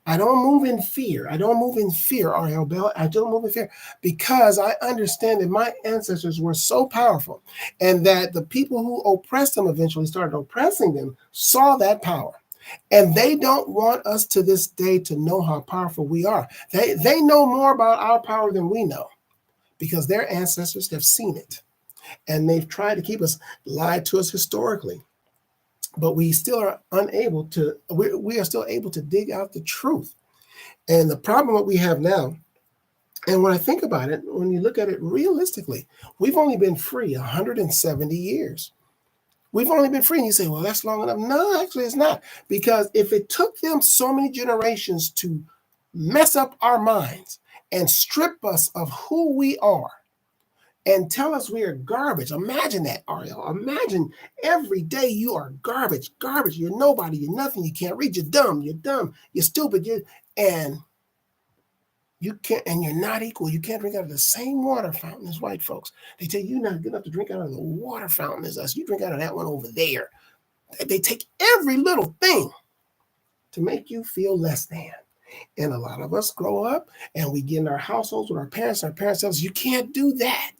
I don't move in fear. R.L. Bell. I don't move in fear because I understand that my ancestors were so powerful, and that the people who oppressed them eventually started oppressing them saw that power. And they don't want us to this day to know how powerful we are. They know more about our power than we know because their ancestors have seen it. And they've tried to keep us, lied to us historically. But we still are unable to, we are still able to dig out the truth. And the problem that we have now, and when I think about it, when you look at it realistically, we've only been free 170 years. We've only been free. And you say, well, that's long enough. No, actually it's not. Because if it took them so many generations to mess up our minds and strip us of who we are, and tell us we are garbage. Imagine that, Ariel. Imagine every day you are garbage. You're nobody. You're nothing. You can't read. You're dumb. You're stupid. And you can't. And you're not equal. You can't drink out of the same water fountain as white folks. They tell you you're not good enough to drink out of the water fountain as us. You drink out of that one over there. They take every little thing to make you feel less than. And a lot of us grow up and we get in our households with our parents. Our parents tell us, you can't do that.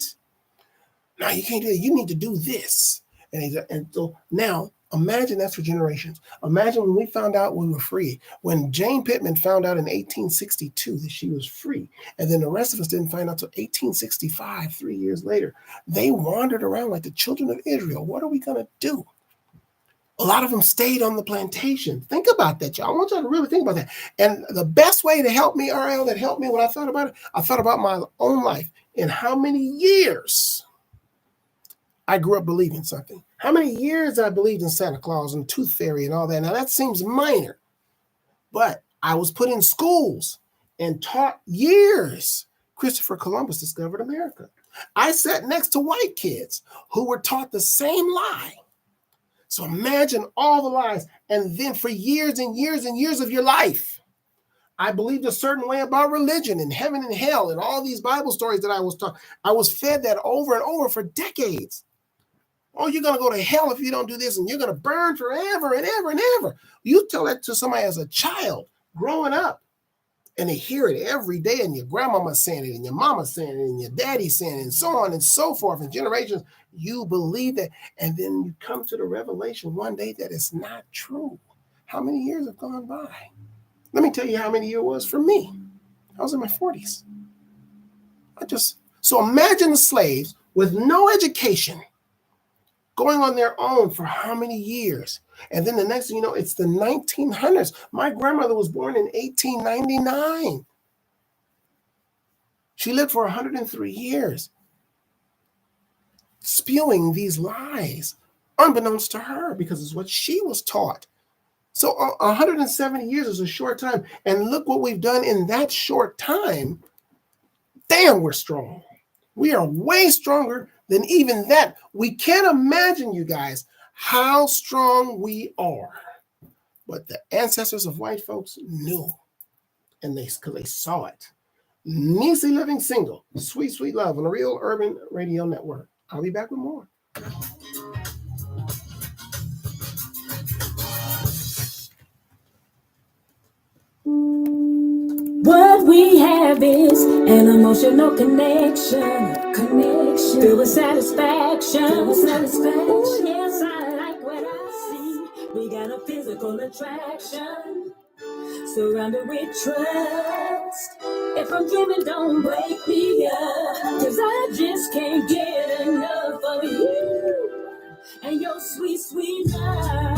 No, you can't do that. You need to do this. And so now imagine that's for generations. Imagine when we found out we were free. When Jane Pittman found out in 1862 that she was free. And then the rest of us didn't find out until 1865, 3 years later. They wandered around like the children of Israel. What are we going to do? A lot of them stayed on the plantation. Think about that, y'all. I want y'all to really think about that. And the best way to help me, RL, that helped me when I thought about it, I thought about my own life and how many years I grew up believing something. How many years I believed in Santa Claus and Tooth Fairy and all that. Now, that seems minor, but I was put in schools and taught years Christopher Columbus discovered America. I sat next to white kids who were taught the same lie. So imagine all the lies. And then for years and years and years of your life, I believed a certain way about religion and heaven and hell and all these Bible stories that I was taught. I was fed that over and over for decades. Oh, you're going to go to hell if you don't do this, and you're going to burn forever and ever and ever. You tell that to somebody as a child growing up, and they hear it every day, and your grandmama's saying it, and your mama's saying it, and your daddy's saying it, and so on and so forth. And generations, you believe that, and then you come to the revelation one day that it's not true. How many years have gone by? Let me tell you how many years it was for me. I was in my 40s. So imagine the slaves with no education going on their own for how many years? And then the next thing you know, it's the 1900s. My grandmother was born in 1899. She lived for 103 years, spewing these lies, unbeknownst to her, because it's what she was taught. So 170 years is a short time. And look what we've done in that short time. Damn, we're strong. We are way stronger than even that. We can't imagine, you guys, how strong we are. But the ancestors of white folks knew, and they saw it. Niecy Living Single, Sweet, Sweet Love on the Real Urban Radio Network. I'll be back with more. What we have is an emotional connection. Filled with satisfaction. Oh, yes, I like what I see. We got a physical attraction. Surrounded with trust. If I'm dreaming, don't break me up. 'Cause I just can't get enough of you and your sweet, sweet love.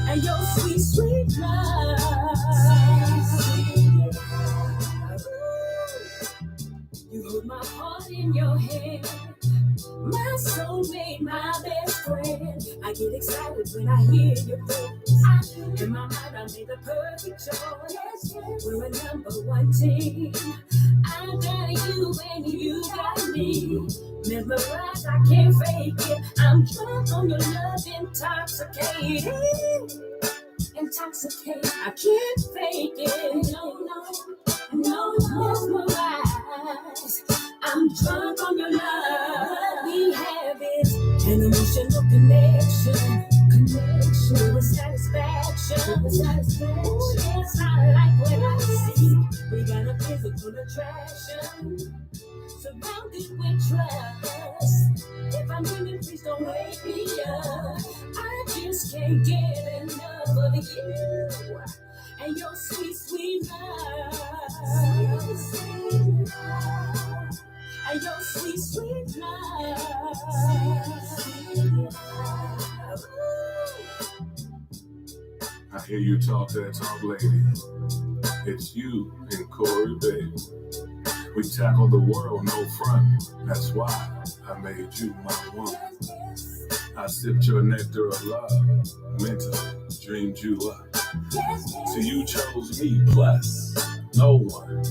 And your sweet, sweet love. You hold my heart in your hand. My soulmate, my best friend. I get excited when I hear your voice. In my mind, I made the perfect choice. We're a number one team. I got you and you got me. Mesmerized, I can't fake it. I'm drunk on your love, intoxicated. I can't fake it. No, mesmerized. I'm drunk on your love. We have it. An emotional connection. With satisfaction. Oh, yes, I like what I see. We got a physical attraction. Surrounded with trust. If I'm dreaming, please don't wake me up. I just can't get enough of you and your sweet, sweet love. And your sweet, sweet love. I hear you talk that talk, lady. It's you and Corey, baby. We tackle the world, no front. That's why I made you my one. I sipped your nectar of love, mentally dreamed you up. So you chose me, plus no one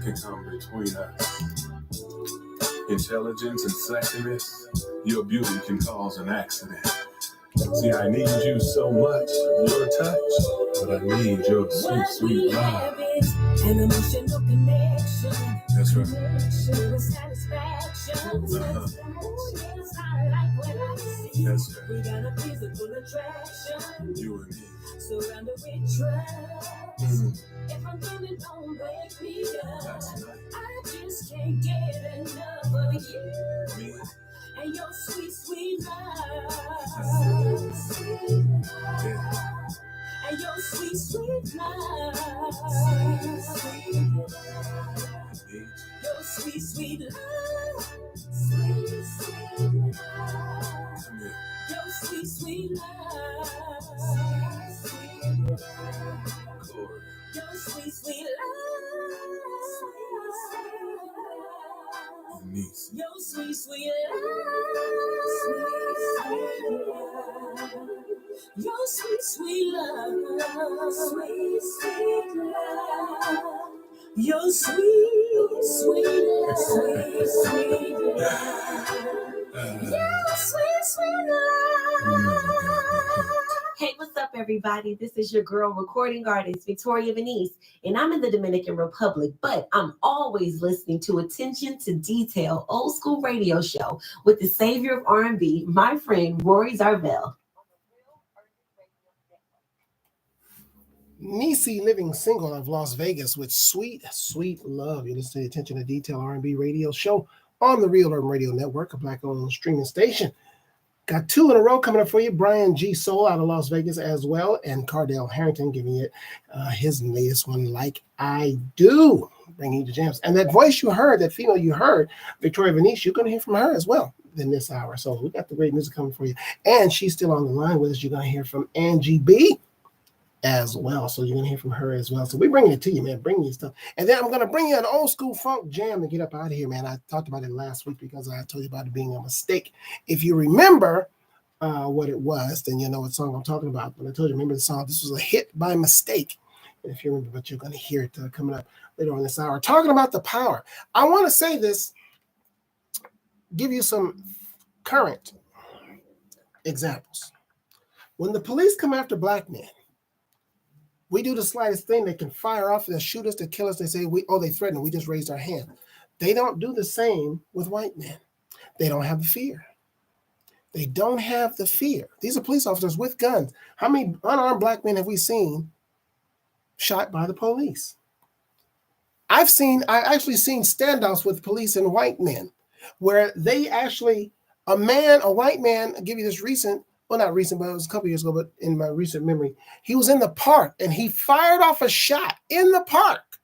can come between us. Intelligence and sexiness, your beauty can cause an accident. See, I need you so much, your touch, but I need your sweet, sweet love. An emotional connection. That's right. With satisfaction. Oh, yes, I like what I see. That's right. We got a physical attraction. You and me. Surrounded with trust. If I'm dreaming, don't wake me up. That's right. I just can't get enough of you. Me. And your sweet, sweet love. Yeah. And your sweet, sweet love. Your sweet, sweet love. Sweet, sweet love. Come here. Your sweet, sweet love. Corey. Your sweet, sweet love. Niece. Your sweet, sweet love. Your sweet, sweet love. Sweet, sweet love. Your sweet, sweet love. Sweet, sweet love. Your sweet, sweet love. Hey, what's up, everybody? This is your girl, recording artist Victoria Venice, and I'm in the Dominican Republic, but I'm always listening to Attention to Detail, old school radio show with the savior of R&B, my friend Rory Zarvell. Niecy Living Single of Las Vegas with Sweet, Sweet Love. You're listening to Attention to Detail R&B radio show on the Real Urban Radio Network, a Black-owned streaming station. Got two in a row coming up for you. Brian G. Soul out of Las Vegas as well, and Cardell Harrington giving it his latest one, Like I Do, bringing you the jams. And that voice you heard, that female you heard, Victoria Venice, you're going to hear from her as well in this hour. So we got the great music coming for you. And she's still on the line with us. You're going to hear from Angie B. as well. So you're going to hear from her as well. So we're bringing it to you, man, bringing you stuff. And then I'm going to bring you an old school funk jam to get up out of here, man. I talked about it last week because I told you about it being a mistake. If you remember, what it was, then you know what song I'm talking about. When I told you, remember the song, this was a hit by mistake. And if you remember, but you're going to hear it coming up later on this hour. Talking about the power. I want to say this, give you some current examples. When the police come after black men, we do the slightest thing, they can fire off, they'll shoot us, they'll kill us, they say, they threaten, we just raised our hand. They don't do the same with white men. They don't have the fear. They don't have the fear. These are police officers with guns. How many unarmed black men have we seen shot by the police? I actually seen standoffs with police and white men where they actually, a white man, I'll give you this recent, well, not recent, but it was a couple years ago, but in my recent memory, he was in the park and he fired off a shot in the park.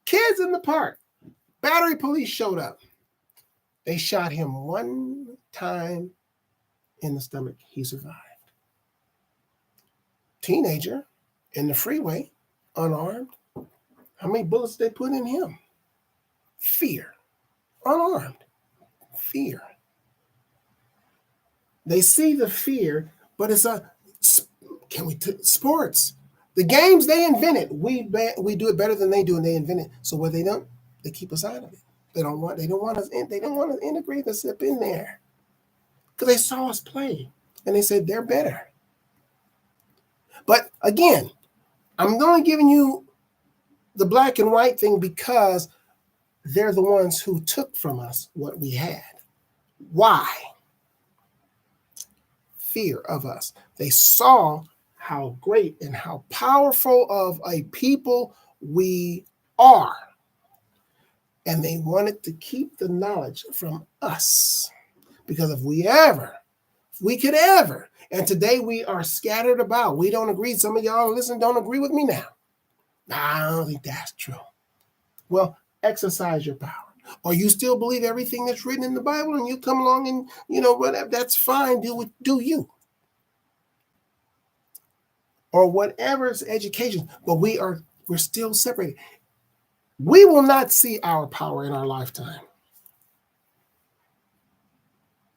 Kids in the park. Battery police showed up. They shot him one time in the stomach. He survived. Teenager in the freeway, unarmed. How many bullets did they put in him? Fear. Unarmed. Fear. They see the fear, but it's sports. The games they invented, we do it better than they do, and they invent it. So what they don't, they keep us out of it. They don't want to integrate us up in there. Because they saw us play and they said they're better. But again, I'm only giving you the black and white thing because they're the ones who took from us what we had. Why? Fear of us. They saw how great and how powerful of a people we are. And they wanted to keep the knowledge from us. Because if we could ever, and today we are scattered about, we don't agree. Some of y'all don't agree with me now. I don't think that's true. Well, exercise your power. Or you still believe everything that's written in the Bible and you come along and, whatever, that's fine. Do you. Or whatever's education. But we're still separated. We will not see our power in our lifetime.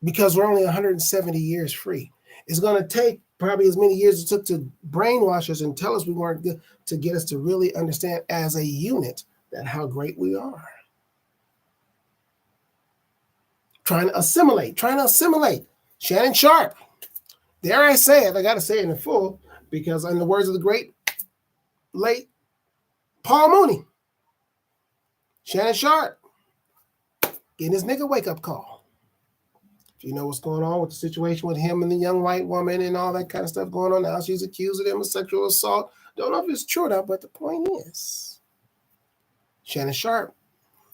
Because we're only 170 years free. It's going to take probably as many years as it took to brainwash us and tell us we weren't good to get us to really understand as a unit that how great we are. Trying to assimilate. Shannon Sharpe. Dare I say it, I got to say it in full, because in the words of the great late Paul Mooney, Shannon Sharpe getting his nigga wake-up call. If you know what's going on with the situation with him and the young white woman and all that kind of stuff going on now, she's accused of him of sexual assault. Don't know if it's true or not, but the point is, Shannon Sharpe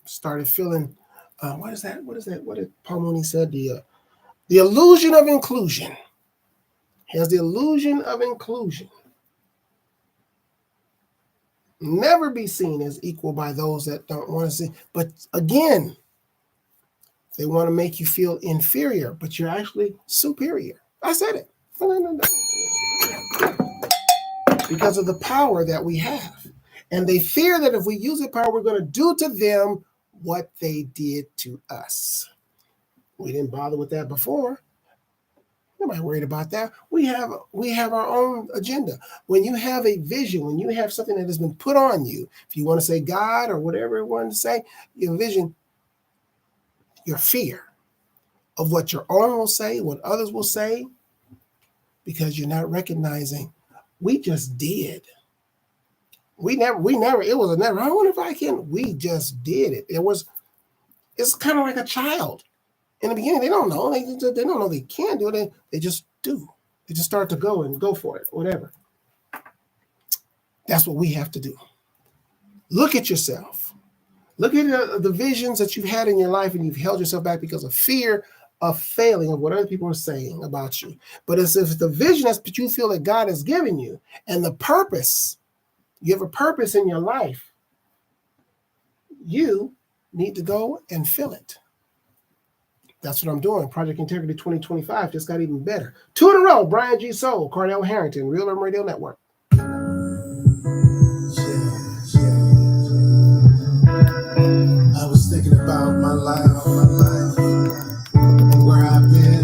started feeling, what is that? What did Paul Mooney said? The illusion of inclusion. He has the illusion of inclusion. Never be seen as equal by those that don't want to see. But again, they want to make you feel inferior, but you're actually superior. I said it. Because of the power that we have. And they fear that if we use the power, we're going to do to them what they did to us. We didn't bother with that before. Nobody worried about that. We have our own agenda. When you have a vision, when you have something that has been put on you, if you want to say God or whatever you want to say, your vision, your fear of what your own will say, what others will say, because you're not recognizing we just did. We never, it was a never, I wonder if I can, we just did it. It's kind of like a child. In the beginning, they don't know. They don't know they can do it. They just do. They just start to go for it, whatever. That's what we have to do. Look at yourself. Look at the visions that you've had in your life and you've held yourself back because of fear of failing of what other people are saying about you. But as if the vision that you feel that God has given you and the purpose, you have a purpose in your life, you need to go and fill it. That's what I'm doing. Project Integrity 2025 just got even better. 2 in a row, Brian G. Soul, Cornell Harrington, Real Urban Radio Network. I was thinking about my life, and where I've been.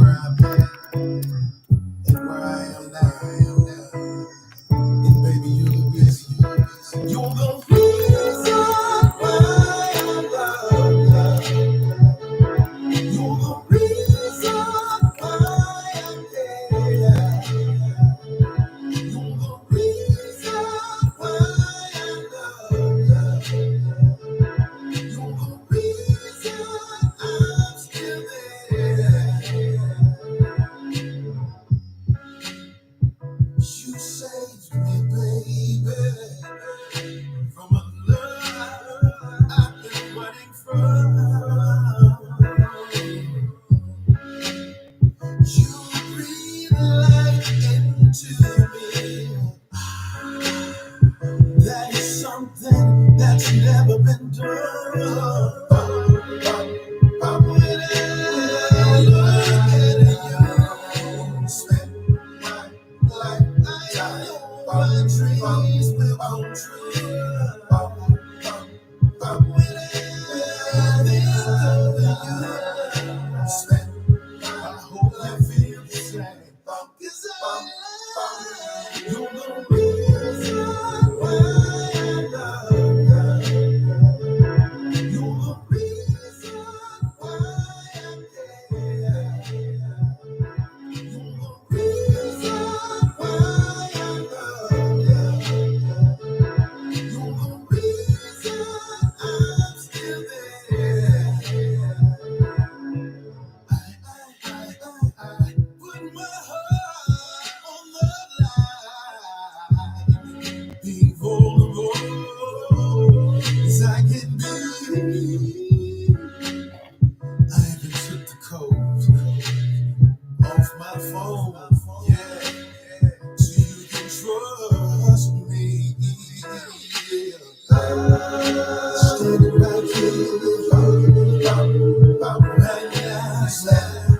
And baby, you're the reason. You're the reason why I love you. You're the reason why I care. You're the reason why I love you. You're the reason I'm still there. You saved me, baby, from a love I've been running from. You breathe life into me. That is something that's never been done. When I look at you, spend my life, I know my dreams will come true. When I think of you, spend my whole life feel the same. 'Cause you're the reason why I love you. You're the reason why I care. You're the reason why I love you. You're the reason I'm still there. I put my heart on the line, being vulnerable as I can be. I even took the codes off my phone, yeah, so you can trust me. Standing right now, slide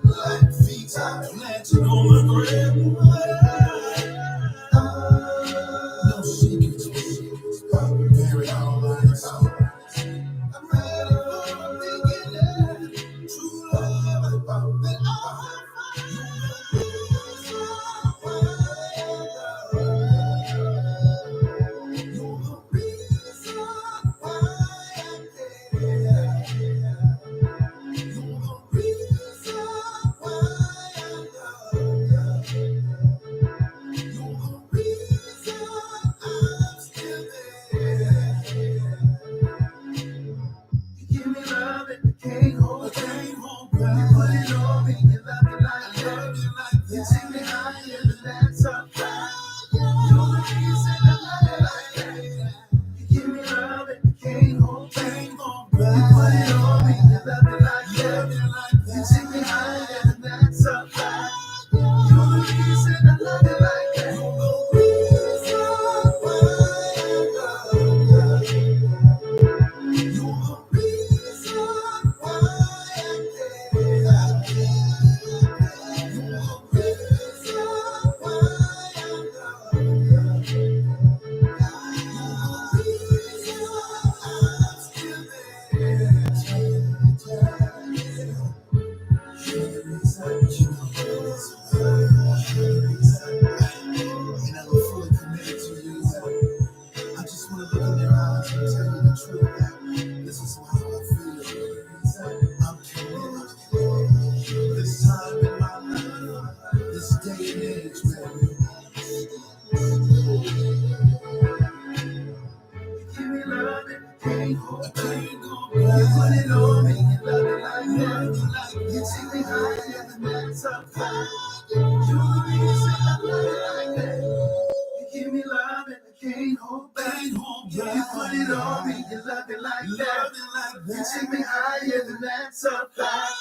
like feet are planted on the ground. No secrets, buried all lies. I'm ready for a beginning. True love that I'll find. You're the reason why I love you. You're the reason why I care. You're the reason why I love you. You're the reason I'm still there. You give me love that I can't hold back. You put it on me, you love me like that. You take me higher than that's a fact. You're the reason I love you like that. You give me love that I can't hold back. You put it on me, you love me like that. You take me higher than that's a fact. You're the reason I love you like that. You're the reason why I love you. You're the reason why I care. You're the reason why I love you. You're the reason I'm still there. You're the reason, and I'm fully committed to you. I just want to look in your eyes and tell you the truth. This is how I feel. I'm committed. This time in my life, this day and age, baby. Give me love that I can't hold. You put it on me, you love it like that. You take me higher than that's a fact. You're the reason I love it like that. You give me love and I can't hold back. You put it on me, you love it like that. You take me higher than that's a fact.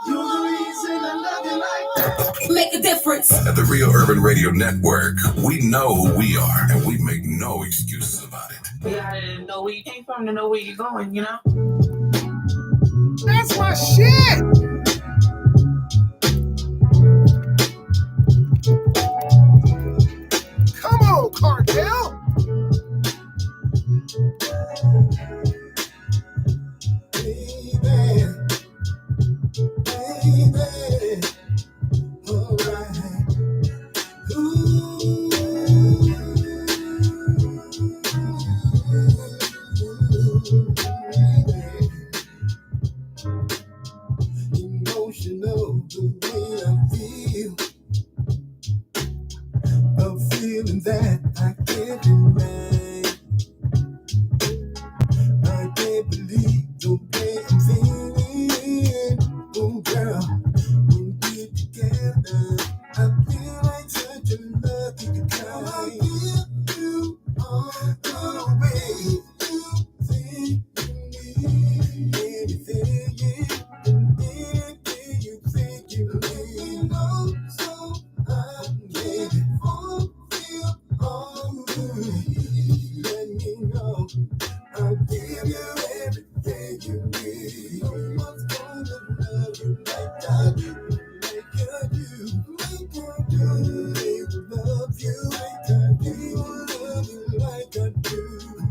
You're the reason I love you like that. Make a difference. At the Real Urban Radio Network, we know who we are and we make no excuses about it. You gotta know where you came from to know where you're going, you know? That's my shit. Come on, Cartel. Baby, baby, all right. feeling that I can't deny. I can't believe the way I'm feeling. Oh girl, when we're together, I feel like such a lucky guy. I give you all the way you think you need. Anything you think you need. Oh, so I'm ready for you all good. Let me know. I'll give you everything you need. No one's gonna love you like I do, like I do, like I do. They will love you like I do, love you like I do.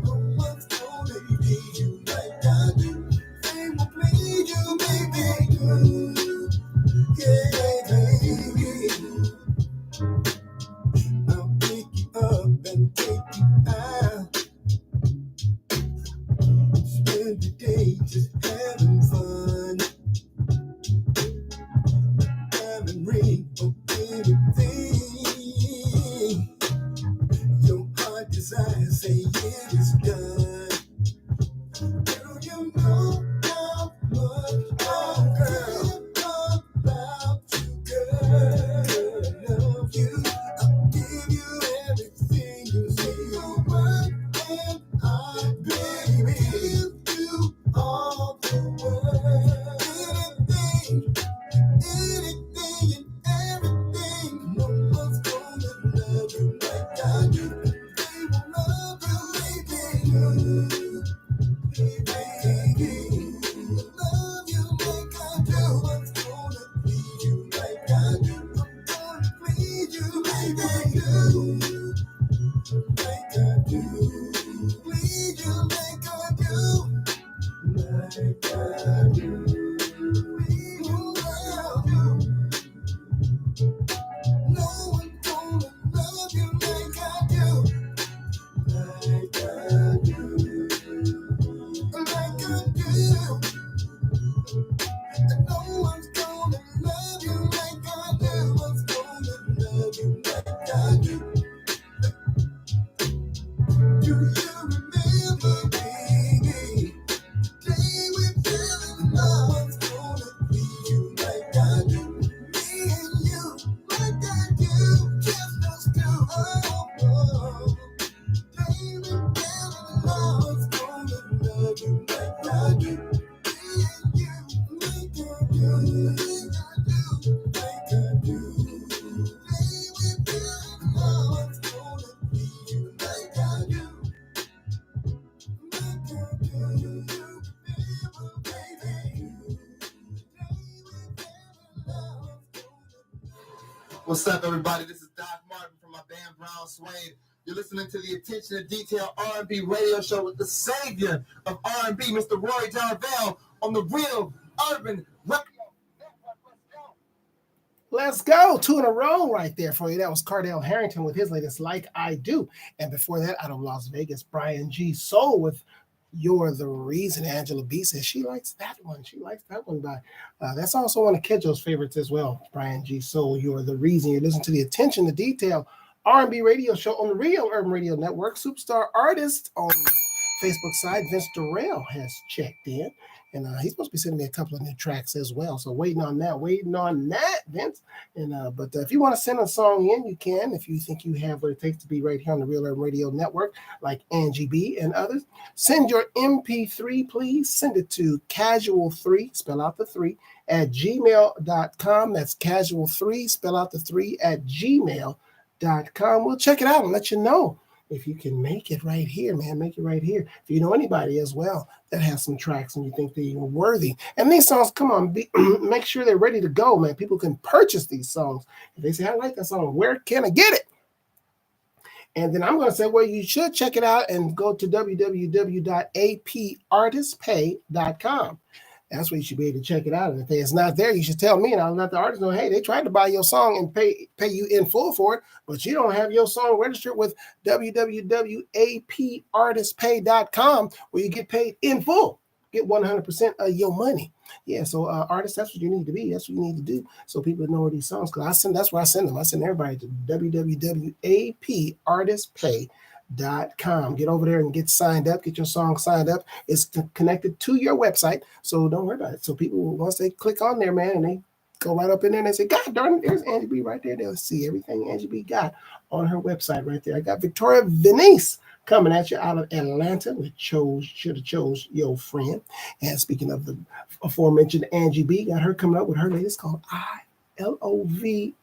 No one's gonna need you like I do. They will please you, baby. Yeah, baby. I'll pick you up and take you out. Spend the day just having fun. Diamond ring or anything. Your heart desires, say it is done. Girl, you know how much girl about you, girl. I love you. I'll give you everything you need. Your word and I, baby, give you all the world. Anything and everything. No one's gonna love you like I do. They will love you, baby. Baby, love you like I do. One's gonna please you like I do. I'm gonna please you like I do. Like I do. Please you like I do. Like I do. Please you like I do. No one's gonna love you like I do. Like I do. Like I do. No one's gonna love you like I do. One's gonna love you like I do. Do you remember, baby? Day we fell in love. One's gonna be you like I do. Me and you like I do. Just us two. Oh. Day we fell in love. One's gonna love you like I do. Me and you like I do. Like I do. Day we fell in love. One's gonna be you like I do. What's up, everybody? This is Doc Martin from my band Brown Suede. You're listening to the Attention to Detail R&B radio show with the savior of R&B, Mr. Rory Darvell, on the Real Urban Radio. Let's go. 2 in a row right there for you. That was Cardell Harrington with his latest Like I Do. And before that, out of Las Vegas, Brian G. Soul with You're the Reason. Angela B says she likes that one. She likes that one. That's also one of Kedjo's favorites as well. Brian G. Soul, You're the Reason. You're listening to the Attention to Detail R&B radio show on the Real Urban Radio Network. Superstar artist on Facebook side, Vince Durrell, has checked in. And he's supposed to be sending me a couple of new tracks as well. So waiting on that, Vince. And but if you want to send a song in, you can. If you think you have what it takes to be right here on the Real Urban Radio Network, like Angie B and others, send your MP3, please. Send it to casual3, spell out the 3, at gmail.com. That's casual3, spell out the 3, at gmail.com. We'll check it out and let you know if you can make it right here, man. Make it right here. If you know anybody as well that has some tracks and you think they're worthy. And these songs, come on, make sure they're ready to go, man. People can purchase these songs. If they say, I like that song, where can I get it? And then I'm going to say, well, you should check it out and go to www.apartistpay.com. That's where you should be able to check it out. And if it's not there, you should tell me, and I'll let the artist know, hey, they tried to buy your song and pay you in full for it, but you don't have your song registered with www.apartistpay.com, where you get paid in full. get 100% of your money. Yeah, so artists, that's what you need to be. That's what you need to do, so people know where these songs. Because that's where I send them. I send everybody to www.apartistpay.com. Get over there and get signed up. Get your song signed up. It's connected to your website, so don't worry about it. So people, once they click on there, man, and they go right up in there and they say, God darn it, there's Angie B right there. They'll see everything Angie B got on her website right there. I got Victoria Venice coming at you out of Atlanta, which should have chose your friend. And speaking of the aforementioned Angie B, got her coming up with her latest called ILOVEYOU.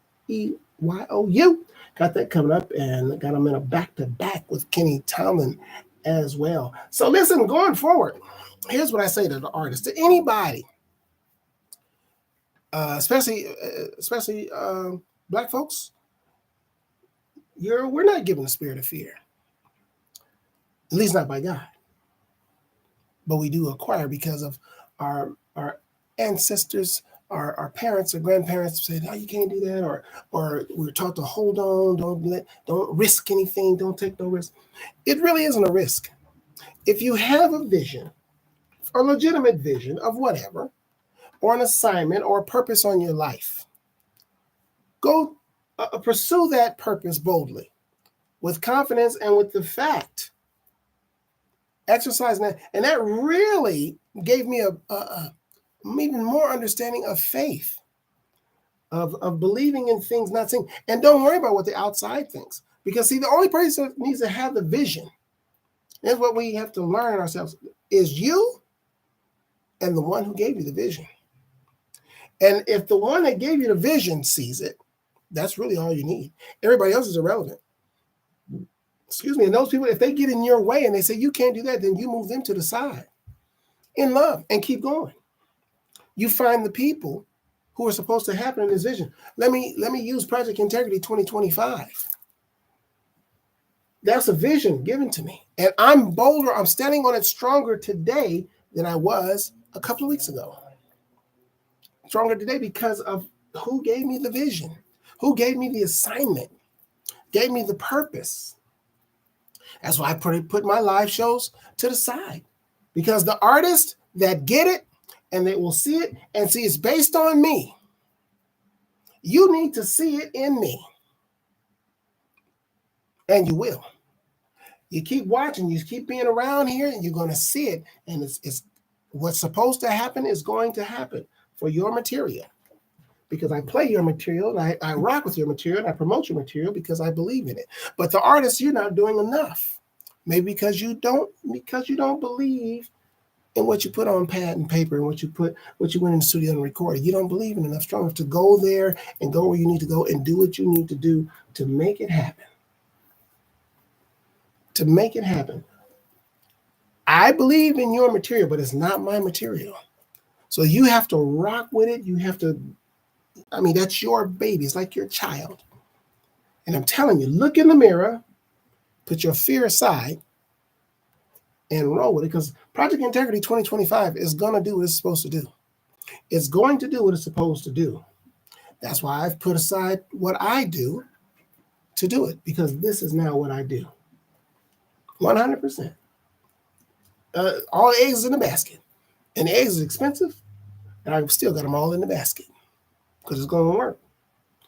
Got that coming up, and got them in a back-to-back with Kenny Tomlin as well. So listen, going forward, here's what I say to the artists, to anybody, especially Black folks, we're not given the spirit of fear, at least not by God. But we do acquire because of our ancestors, our parents or grandparents said, "Oh, you can't do that," or we're taught to hold on, don't risk anything, don't take no risk. It really isn't a risk. If you have a vision, a legitimate vision of whatever, or an assignment or a purpose on your life, go pursue that purpose boldly, with confidence and with the fact. Exercising that, and that really gave me a even more understanding of faith, of believing in things not seen. And don't worry about what the outside thinks, because see, the only person that needs to have the vision, is what we have to learn ourselves, is you and the one who gave you the vision. And if the one that gave you the vision sees it, that's really all you need. Everybody else is irrelevant. Excuse me. And those people, if they get in your way and they say you can't do that, then you move them to the side in love and keep going. You find the people who are supposed to happen in this vision. Let me use Project Integrity 2025. That's a vision given to me. And I'm bolder, I'm standing on it stronger today than I was a couple of weeks ago. Stronger today because of who gave me the vision, who gave me the assignment, gave me the purpose. That's why I put my live shows to the side, because the artists that get it and they will see it and see it's based on me, you need to see it in me. And you will. You keep watching, you keep being around here, and you're going to see it. And it's what's supposed to happen is going to happen for your material. Because I play your material, and I rock with your material, and I promote your material because I believe in it. But the artists, you're not doing enough. Maybe because you don't believe in what you put on pad and paper and what you went in the studio and recorded. You don't believe in enough, strong enough to go there and go where you need to go and do what you need to do to make it happen. To make it happen. I believe in your material, but it's not my material. So you have to rock with it. You have to, that's your baby. It's like your child. And I'm telling you, look in the mirror, put your fear aside, and roll with it, because Project Integrity 2025 is going to do what it's supposed to do. It's going to do what it's supposed to do. That's why I've put aside what I do to do it, because this is now what I do. 100%. All eggs in the basket. And the eggs are expensive, and I've still got them all in the basket because it's going to work.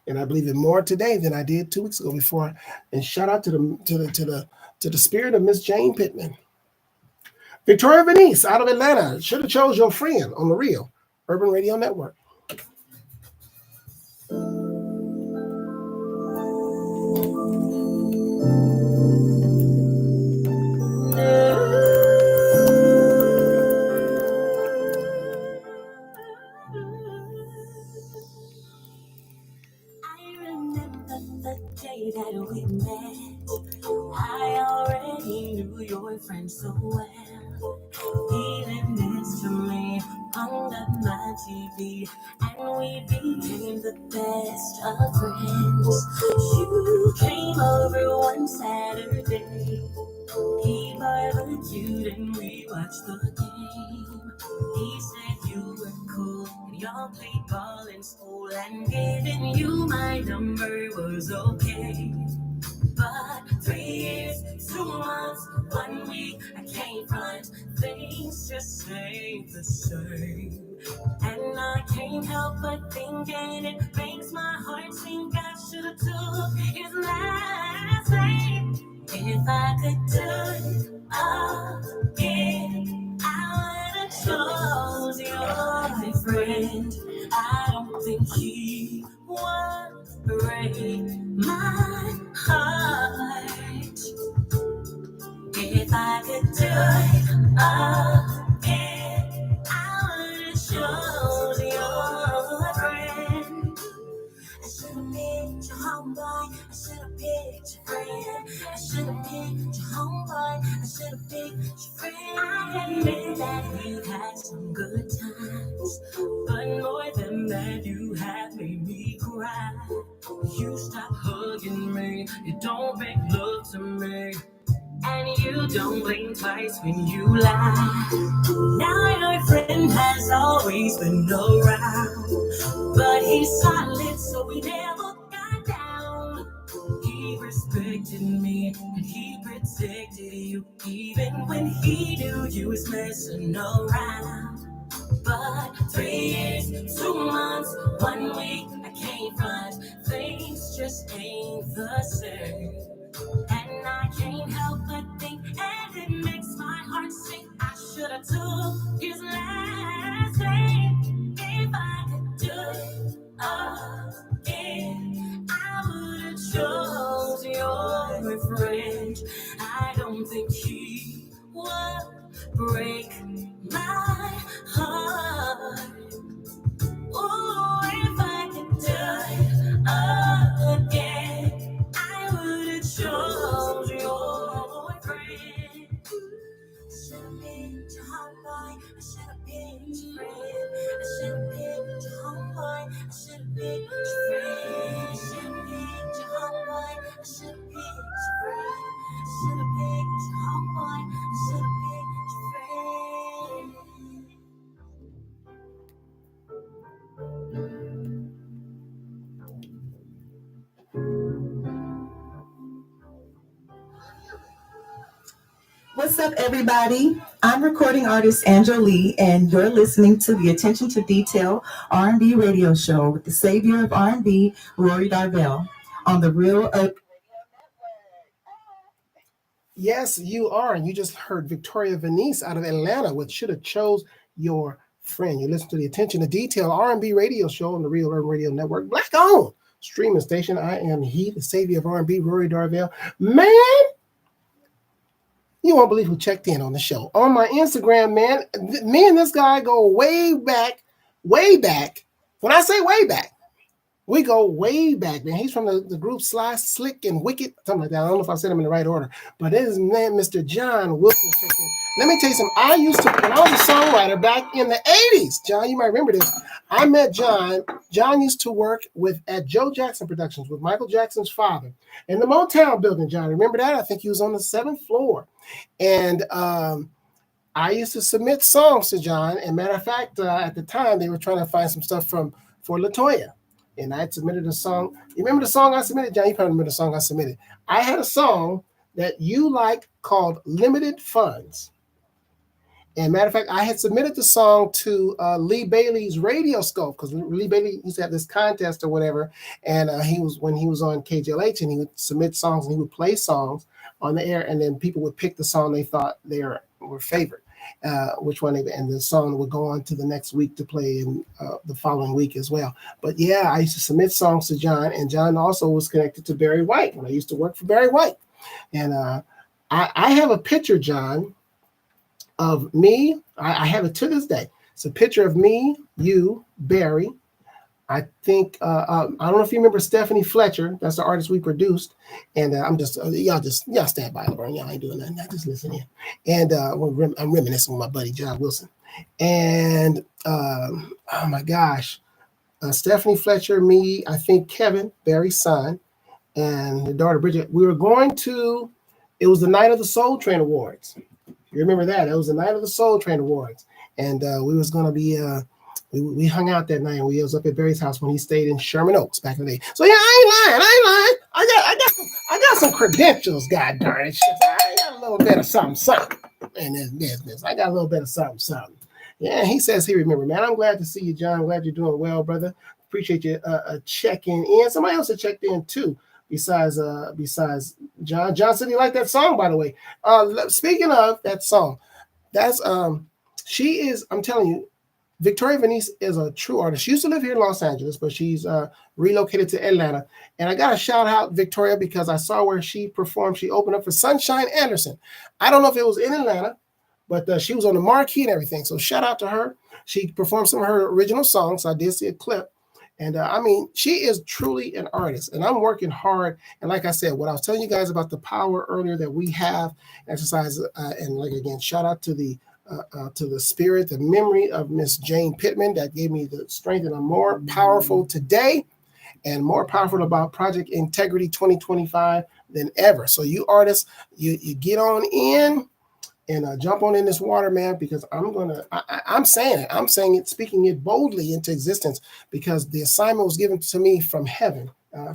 And I believe in more today than I did 2 weeks ago before. And shout out to the spirit of Miss Jane Pittman. Victoria Venice out of Atlanta. Should have chose your friend on the Real Urban Radio Network. That we met, I already knew your friend so well. He lived next to me under my TV, and we became the best of friends. You came over one Saturday, he barbecued and we watched the game. He said you were cool and y'all played ball in school, and giving you my number was okay. But 3 years soon months, 1 week, I can't find things just ain't the same. And I can't help but thinking it makes my heart sink. I should've took his last name. If I could do it again, I would've chose your friend. I don't think he would break my heart. If I could do it again, I would've chose your friend. I should've picked your homeboy, I should've picked your friend. I should've picked your homeboy, I should've picked your friend. I admit that we had some good times, but more than that, you have made me cry. You stop hugging me, you don't make love to me, and you don't blink twice when you lie. Now your friend has always been around, but he's solid, so we never got down. He respected me and he protected you, even when he knew you was messing around. But 3 years, 2 months, 1 week, I can't find things just ain't the same. And I can't help but think, and it makes my heart sink. I should've took his last name. If I could do it again, I would've chose your friend. I don't think he would break my heart. Ooh, if I could do it again, I would've chose your friend. I should've picked your homeboy, I should've picked your friend. I should've picked your homeboy, I should've picked your friend. I should've picked your homeboy, I should've picked your friend. I should've picked your homeboy, I should've picked your friend. What's up, everybody? I'm recording artist Angela Lee, and you're listening to the Attention to Detail R&B radio show with the savior of R&B, Rory Darvell, on the Real. Yes, you are. And you just heard Victoria Venice out of Atlanta with Should Have Chose Your Friend. You listen to the Attention to Detail R&B radio show on the Real Urban Radio Network. Black owned streaming station. I am he, the savior of R&B, Rory Darvell. Man, you won't believe who checked in on the show. On my Instagram, man, me and this guy go way back, way back. When I say way back, we go way back, man. He's from the group Sly, Slick, and Wicked, something like that. I don't know if I said him in the right order, but it is man, Mr. John Wilson. Let me tell you something. When I was a songwriter back in the 80s, John, you might remember this. I met John. John used to work at Joe Jackson Productions with Michael Jackson's father in the Motown building, John. Remember that? I think he was on the 7th floor. And I used to submit songs to John. And matter of fact, at the time, they were trying to find some stuff for LaToya. And I had submitted a song. You remember the song I submitted, John? You probably remember the song I submitted. I had a song that you liked called Limited Funds. And matter of fact, I had submitted the song to Lee Bailey's Radio Scope, because Lee Bailey used to have this contest or whatever. And when he was on KJLH, and he would submit songs and he would play songs on the air, and then people would pick the song they thought they were favorite, which one, and the song would go on to the next week to play in the following week as well. But yeah, I used to submit songs to John, and John also was connected to Barry White when I used to work for Barry White. And I have a picture, John, of me. I have it to this day. It's a picture of me, you, Barry. I think I don't know if you remember Stephanie Fletcher. That's the artist we produced. And I'm just y'all stand by, LeBron. Y'all ain't doing nothing. I just listen in. And I'm reminiscing with my buddy John Wilson. And oh my gosh, Stephanie Fletcher, me, I think Kevin, Barry's son, and the daughter Bridget. We were going to. It was the night of the Soul Train Awards. You remember that? It was the night of the Soul Train Awards, and we was gonna be. We hung out that night, and we was up at Barry's house when he stayed in Sherman Oaks back in the day. So yeah, I ain't lying. I got some credentials. God darn it! I ain't gotta little bit of something in this business. I got a little bit of something. Yeah, he says he remembered, man. I'm glad to see you, John. I'm glad you're doing well, brother. Appreciate you checking in. Somebody else had checked in too, besides John. John said he liked that song, by the way. Speaking of that song, that's she is, I'm telling you, Victoria Venice is a true artist. She used to live here in Los Angeles, but she's relocated to Atlanta. And I got to shout out Victoria because I saw where she performed. She opened up for Sunshine Anderson. I don't know if it was in Atlanta, but she was on the marquee and everything. So shout out to her. She performed some of her original songs. I did see a clip. And I mean, she is truly an artist. And I'm working hard. And like I said, what I was telling you guys about the power earlier that we have, exercise, and like again, shout out to the spirit, the memory of Miss Jane Pittman that gave me the strength, and I'm more powerful today and more powerful about Project Integrity 2025 than ever. So you artists, you get on in and jump on in this water, man, because I'm saying it, speaking it boldly into existence, because the assignment was given to me from heaven.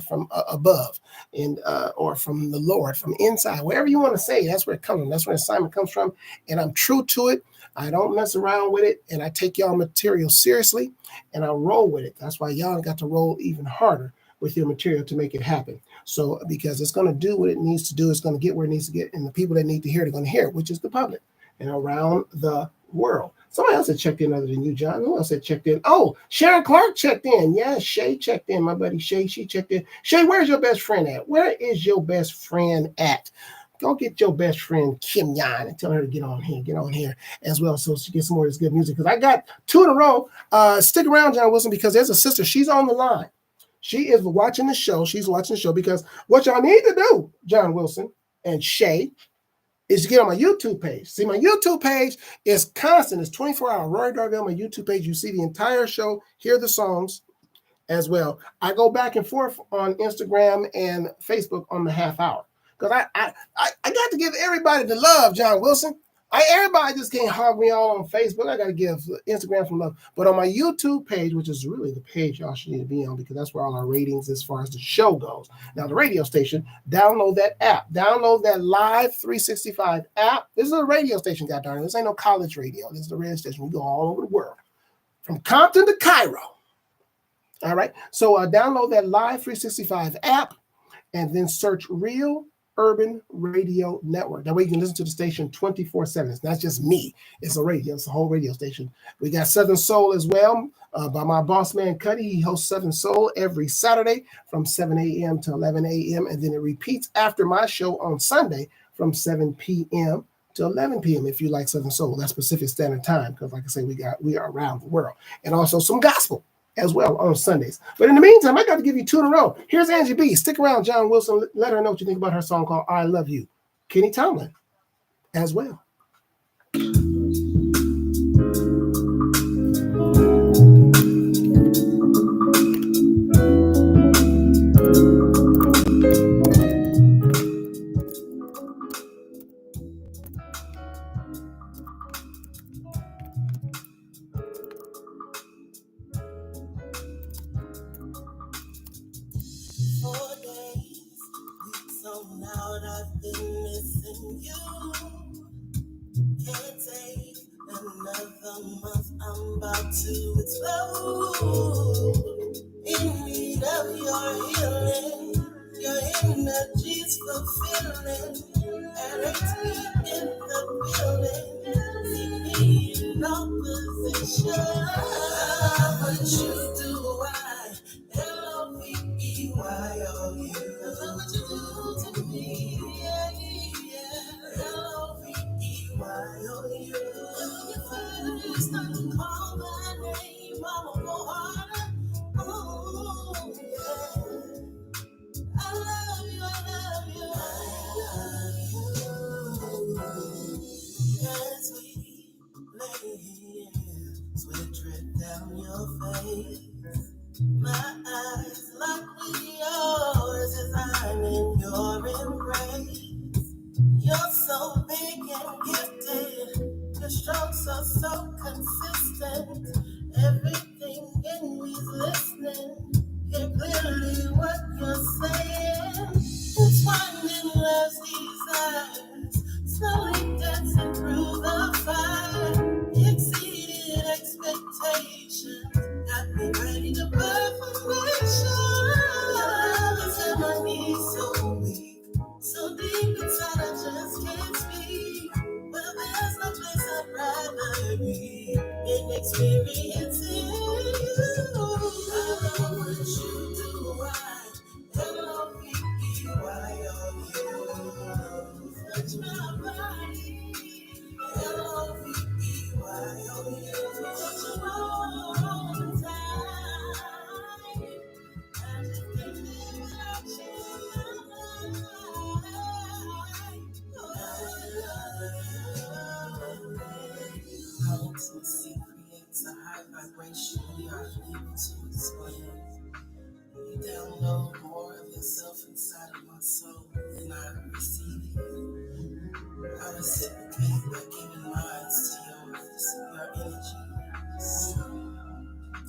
From above, and or from the Lord, from inside, wherever you want to say, that's where it comes from. That's where the assignment comes from, and I'm true to it. I don't mess around with it, and I take y'all material seriously, and I roll with it. That's why y'all got to roll even harder with your material to make it happen. So because it's going to do what it needs to do, it's going to get where it needs to get, and the people that need to hear it are going to hear it, which is the public, and around the world. Somebody else had checked in other than you, John. Who else had checked in? Oh, Sharon Clark checked in. Yeah, Shay checked in. My buddy Shay, she checked in. Shay, where's your best friend at? Where is your best friend at? Go get your best friend Kim Yan and tell her to get on here as well, so she gets some more of this good music. Because I got 2 in a row. Stick around, John Wilson, because there's a sister. She's on the line. She is watching the show. She's watching the show because what y'all need to do, John Wilson and Shay, is to get on my YouTube page. See, my YouTube page is constant. It's 24-hour. Rory Darvell, my YouTube page. You see the entire show, hear the songs as well. I go back and forth on Instagram and Facebook on the half hour. Because I got to give everybody the love, John Wilson. Everybody just can't hog me all on Facebook. I got to give Instagram some love. But on my YouTube page, which is really the page y'all should need to be on, because that's where all our ratings as far as the show goes. Now, the radio station, download that app. Download that Live 365 app. This is a radio station, goddarn it. This ain't no college radio. This is a radio station. We go all over the world, from Compton to Cairo. All right? So download that Live 365 app and then search Real Urban Radio Network. That way you can listen to the station 24/7. It's not just me. It's a radio. It's a whole radio station. We got Southern Soul as well by my boss man, Cuddy. He hosts Southern Soul every Saturday from 7 a.m. to 11 a.m. And then it repeats after my show on Sunday from 7 p.m. to 11 p.m. if you like Southern Soul. That's Pacific Standard Time, because like I say, we are around the world. And also some gospel as well on Sundays. But in the meantime, I got to give you 2 in a row. Here's Angie B. Stick around, John Wilson. Let her know what you think about her song called I Love You. Kenny Tomlin as well. reciprocate by giving minds to yours, your energy.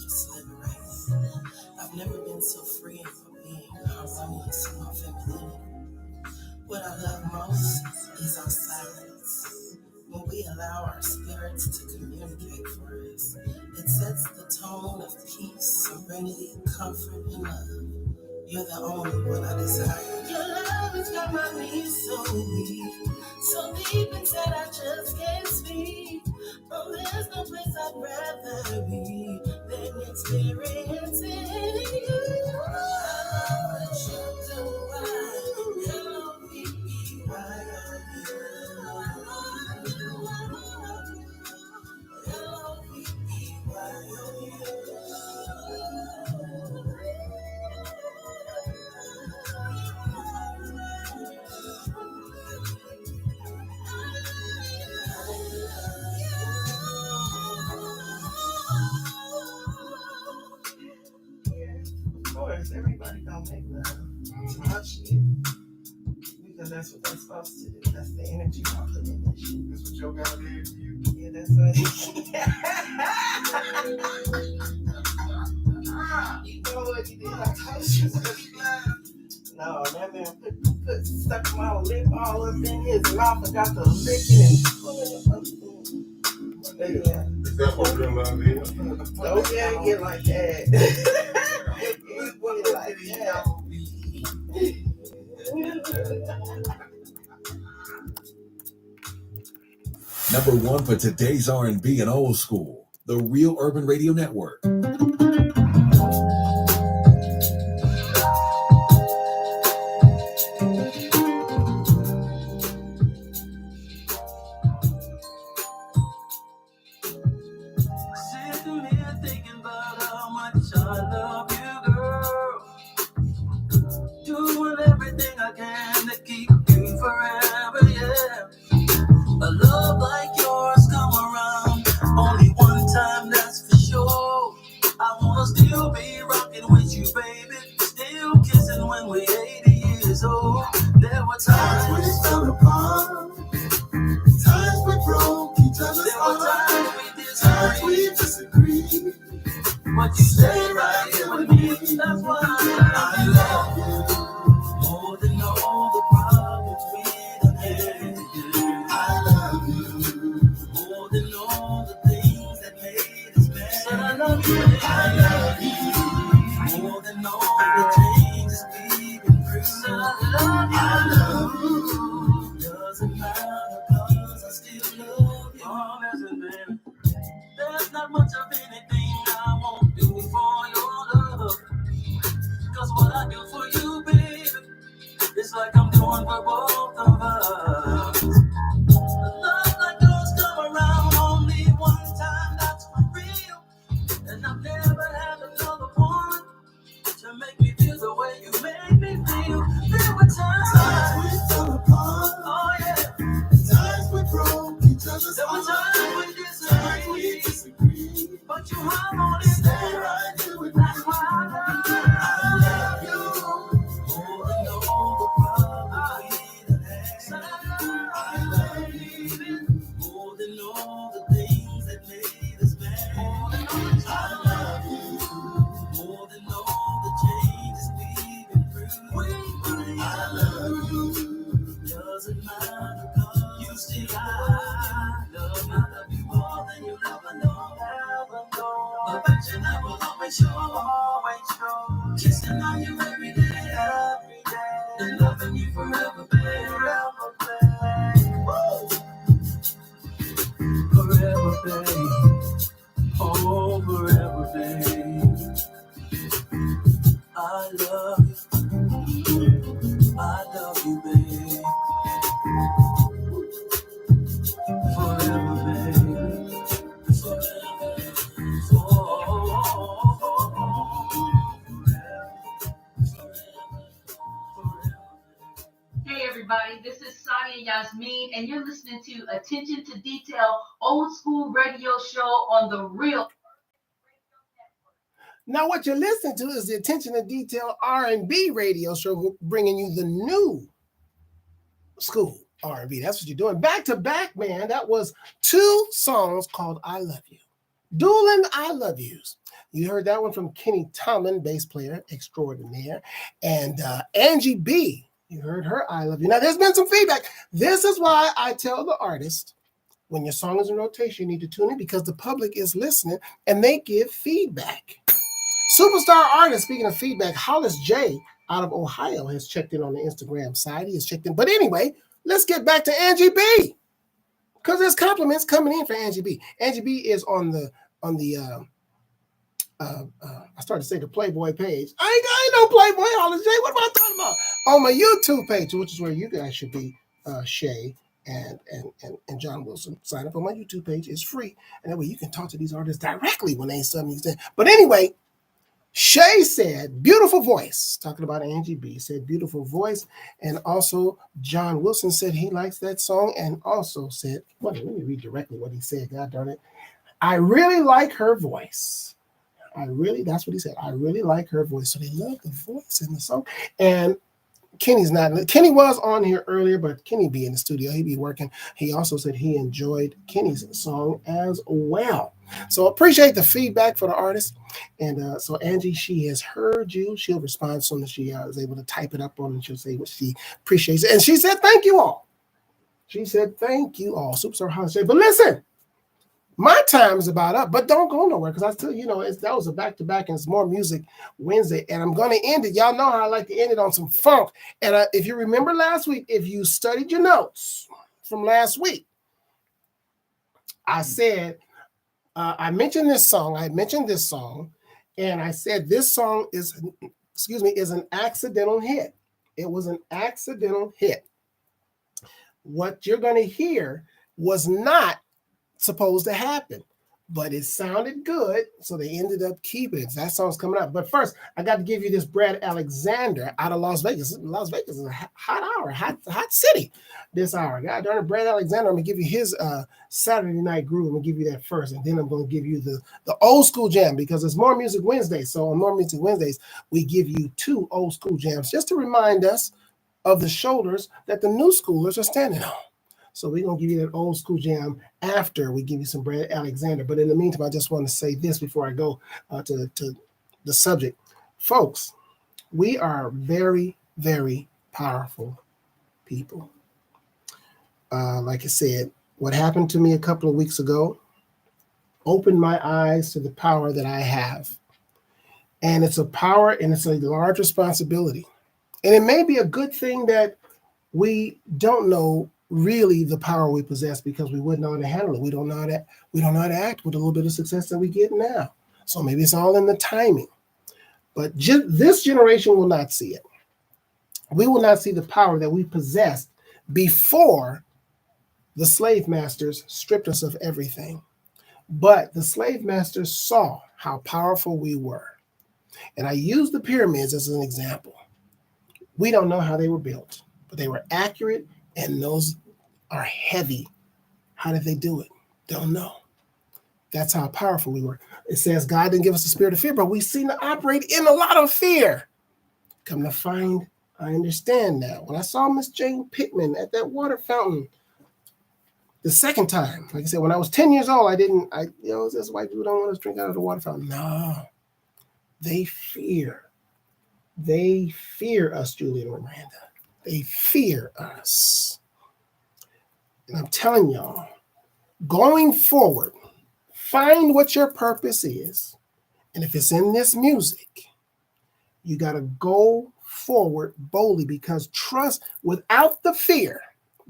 Just liberate. I've never been so free for being harmonious in my femininity. What I love most is our silence. When we allow our spirits to communicate for us, it sets the tone of peace, serenity, comfort, and love. You're the only one I desire. Your love has got my knees so weak, so deep inside I just can't speak. Oh, there's no place I'd rather be than experiencing you. I love what you do. Of course, everybody don't make love to my shit because that's what they're supposed to do. That's the energy I put in this shit. That's what your God did to you. Yeah, that's what. You know what he did? I told you what he did. No, that man put stuck my lip all up in his mouth and got the licking and pulling it up. Yeah. Is that what real love is? Don't get like that. It was like that. Number one for today's R&B and old school, the Real Urban Radio Network. Sitting here thinking about how much I love you, girl. Doing everything I can to keep you forever, yeah. A love like yours come around only one time, that's for sure. I wanna still be rocking with you, baby. Still kissing when we're 80 years old. There were times we fell apart, times we broke each other's heart. Times we disagreed, but you stay right here with me. That's why I love you more than all the problems we done had. I love you more than all the things that made us mad. I love you. I love you more than all the changes we've been through. I love you. Doesn't matter 'cause I still love you. Oh, listen, baby. There's not much of anything I won't do for your love. 'Cause what I do for you, baby, it's like I'm doing for both of us. A love like yours come around only one time, that's for real. And I've never had another one to make me feel the way you make me feel. There were times we fell apart. Oh yeah. Times we broke each other's heart. There were times we disagreed. But you hung on and stay right here with me. That's why I love you more than all the problems we done had. I love you more than all the things that made us mad. I love you more than all the changes we've been through. I love you. Doesn't matter 'cause you still love me. I love you more than you ever know. Affection I will always show. Kissing on you every day. And loving you forever, babe. Woo! Forever, babe. Oh, forever, babe. I love you. I love you, babe. Forever, babe. Forever. Hey everybody, this is Sadia Yasmin, and you're listening to Attention to Detail, old school radio show on the Real. Now, what you're listening to is the Attention to Detail R&B radio show, bringing you the new school. R&B. That's what you're doing. Back to back, man. That was 2 songs called I Love You. Dueling I Love Yous. You heard that one from Kenny Tomlin, bass player extraordinaire. And Angie B, you heard her I Love You. Now, there's been some feedback. This is why I tell the artist, when your song is in rotation, you need to tune in because the public is listening and they give feedback. Superstar artist, speaking of feedback, Hollis J out of Ohio has checked in on the Instagram side. He has checked in. But anyway, let's get back to Angie B, because there's compliments coming in for Angie B. Angie B is on the I started to say the Playboy page. I ain't no Playboy, Hollis J. What am I talking about? On my YouTube page, which is where you guys should be, Shay and John Wilson. Sign up on my YouTube page. It's free. And that way you can talk to these artists directly when they something you say. But anyway, Shay said, beautiful voice. Talking about Angie B. Said, beautiful voice. And also, John Wilson said he likes that song and also said, well, let me read directly what he said. God darn it. I really like her voice. That's what he said. I really like her voice. So they love the voice in the song. And Kenny was on here earlier, but Kenny be in the studio. He be working. He also said he enjoyed Kenny's song as well. So appreciate the feedback for the artist. And so Angie, she has heard you. She'll respond as soon as she is able to type it up on and she'll say what she appreciates. And she said, thank you all. She said, thank you all. Superstar Holiday. But listen, my time is about up, but don't go nowhere because I still, that was a back-to-back and it's more music Wednesday. And I'm going to end it. Y'all know how I like to end it on some funk. And if you remember last week, if you studied your notes from last week, I said, I mentioned this song. And I said this song is an accidental hit. It was an accidental hit. What you're going to hear was not supposed to happen, but it sounded good, so they ended up keeping it. That song's coming up. But first, I got to give you this Brad Alexander out of Las Vegas. Las Vegas is a hot hour, hot city this hour. God darn it, Brad Alexander. I'm going to give you his Saturday Night Groove. I'm going to give you that first, and then I'm going to give you the old school jam because it's More Music Wednesday. So on More Music Wednesdays, we give you 2 old school jams just to remind us of the shoulders that the new schoolers are standing on. So we're going to give you that old school jam after we give you some Brad Alexander. But in the meantime, I just want to say this before I go to the subject. Folks, we are very, very powerful people. Like I said, what happened to me a couple of weeks ago opened my eyes to the power that I have. And it's a power and it's a large responsibility. And it may be a good thing that we don't know really the power we possess because we wouldn't know how to handle it. We don't know how to act with a little bit of success that we get now. So maybe it's all in the timing. But this generation will not see it. We will not see the power that we possessed before the slave masters stripped us of everything. But the slave masters saw how powerful we were. And I use the pyramids as an example. We don't know how they were built, but they were accurate. And those are heavy. How did they do it? Don't know. That's how powerful we were. It says God didn't give us a spirit of fear, but we seem to operate in a lot of fear. Come to find, I understand now. When I saw Miss Jane Pittman at that water fountain the second time, like I said, when I was 10 years old, this white people don't want us to drink out of the water fountain. No, they fear. They fear us, Julian and Miranda. They fear us. And I'm telling y'all, going forward, find what your purpose is. And if it's in this music, you got to go forward boldly because trust without the fear,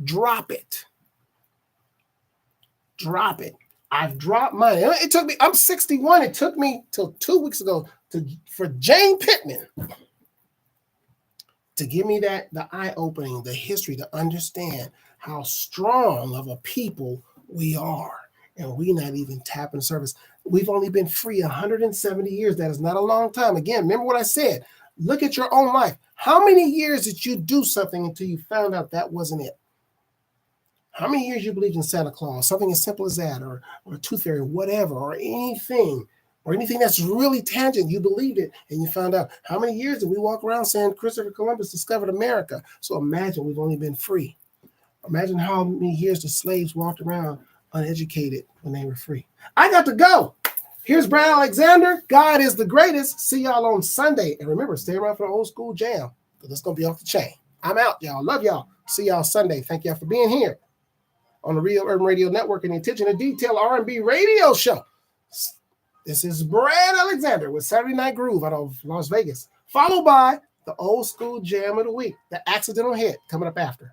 drop it. Drop it. I've dropped mine. It took me, I'm 61. It took me till 2 weeks ago for Jane Pittman to give me the eye-opening, the history, to understand how strong of a people we are. And we not even tapping service. We've only been free 170 years. That is not a long time. Again, remember what I said. Look at your own life. How many years did you do something until you found out that wasn't it? How many years you believed in Santa Claus? Something as simple as that, or Tooth Fairy, whatever, or anything that's really tangent. You believed it and you found out. How many years did we walk around saying Christopher Columbus discovered America? So imagine we've only been free Imagine how many years the slaves walked around uneducated when they were free. I got to go. Here's Brad Alexander. God is the greatest. See y'all on Sunday. And remember, stay around for the old school jam, because it's going to be off the chain. I'm out, y'all. Love y'all. See y'all Sunday. Thank y'all for being here on the Real Urban Radio Network and the Attention to Detail R&B radio show. This is Brad Alexander with Saturday Night Groove out of Las Vegas, followed by the old school jam of the week, the Accidental Hit, coming up after.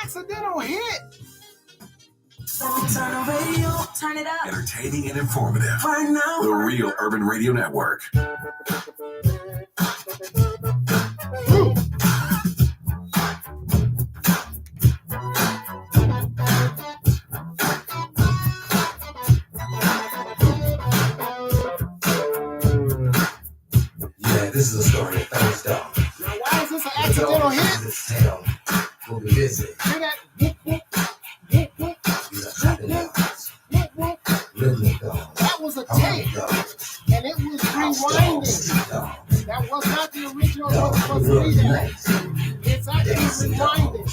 Accidental Hit. Turn the radio, turn it up. Entertaining and informative. Right now. The Real Urban Radio Network. Yeah, this is a story of Thursday. Now, why is this an accidental hit? This tale will be busy. Hear that? That was a tape, and it was rewinding. That was not the original one that was reading. It's actually rewinding.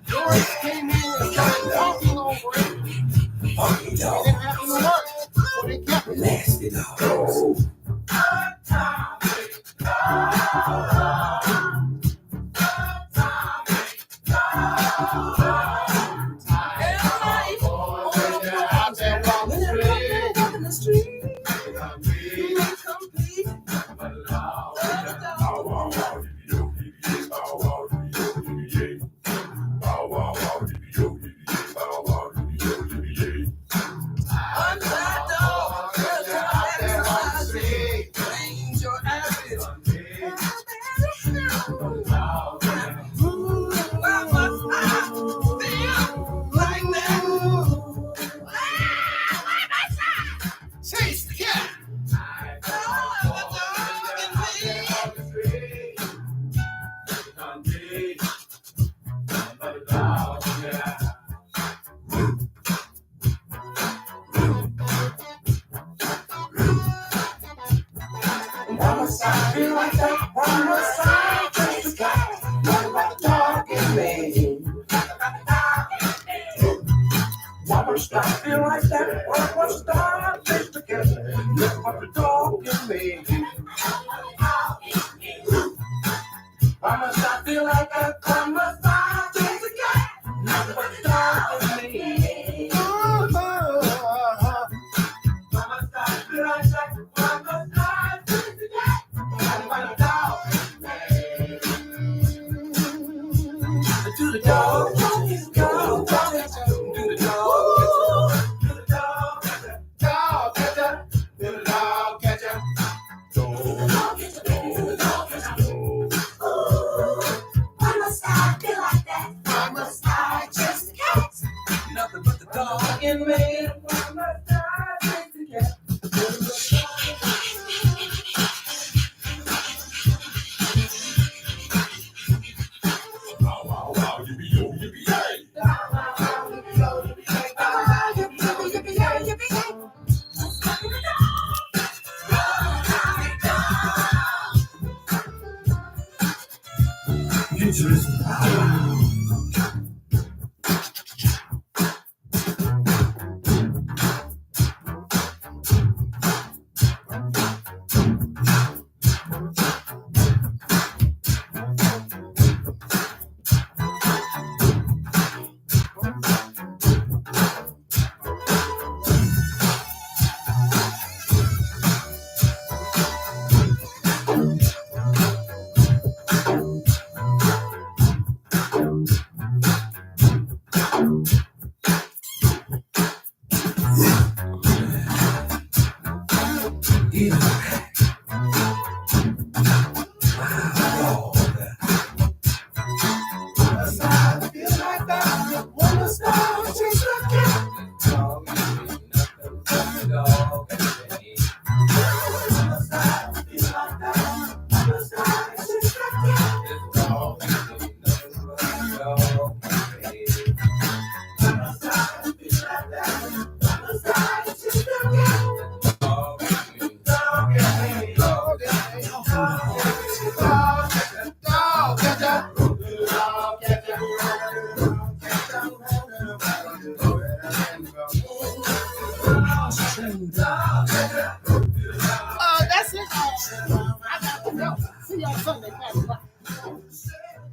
George came in and started talking over it. It didn't happen to work. So Nasty dog.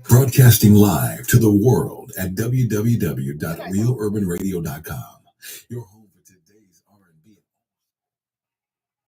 Broadcasting live to the world at www.realurbanradio.com. Your home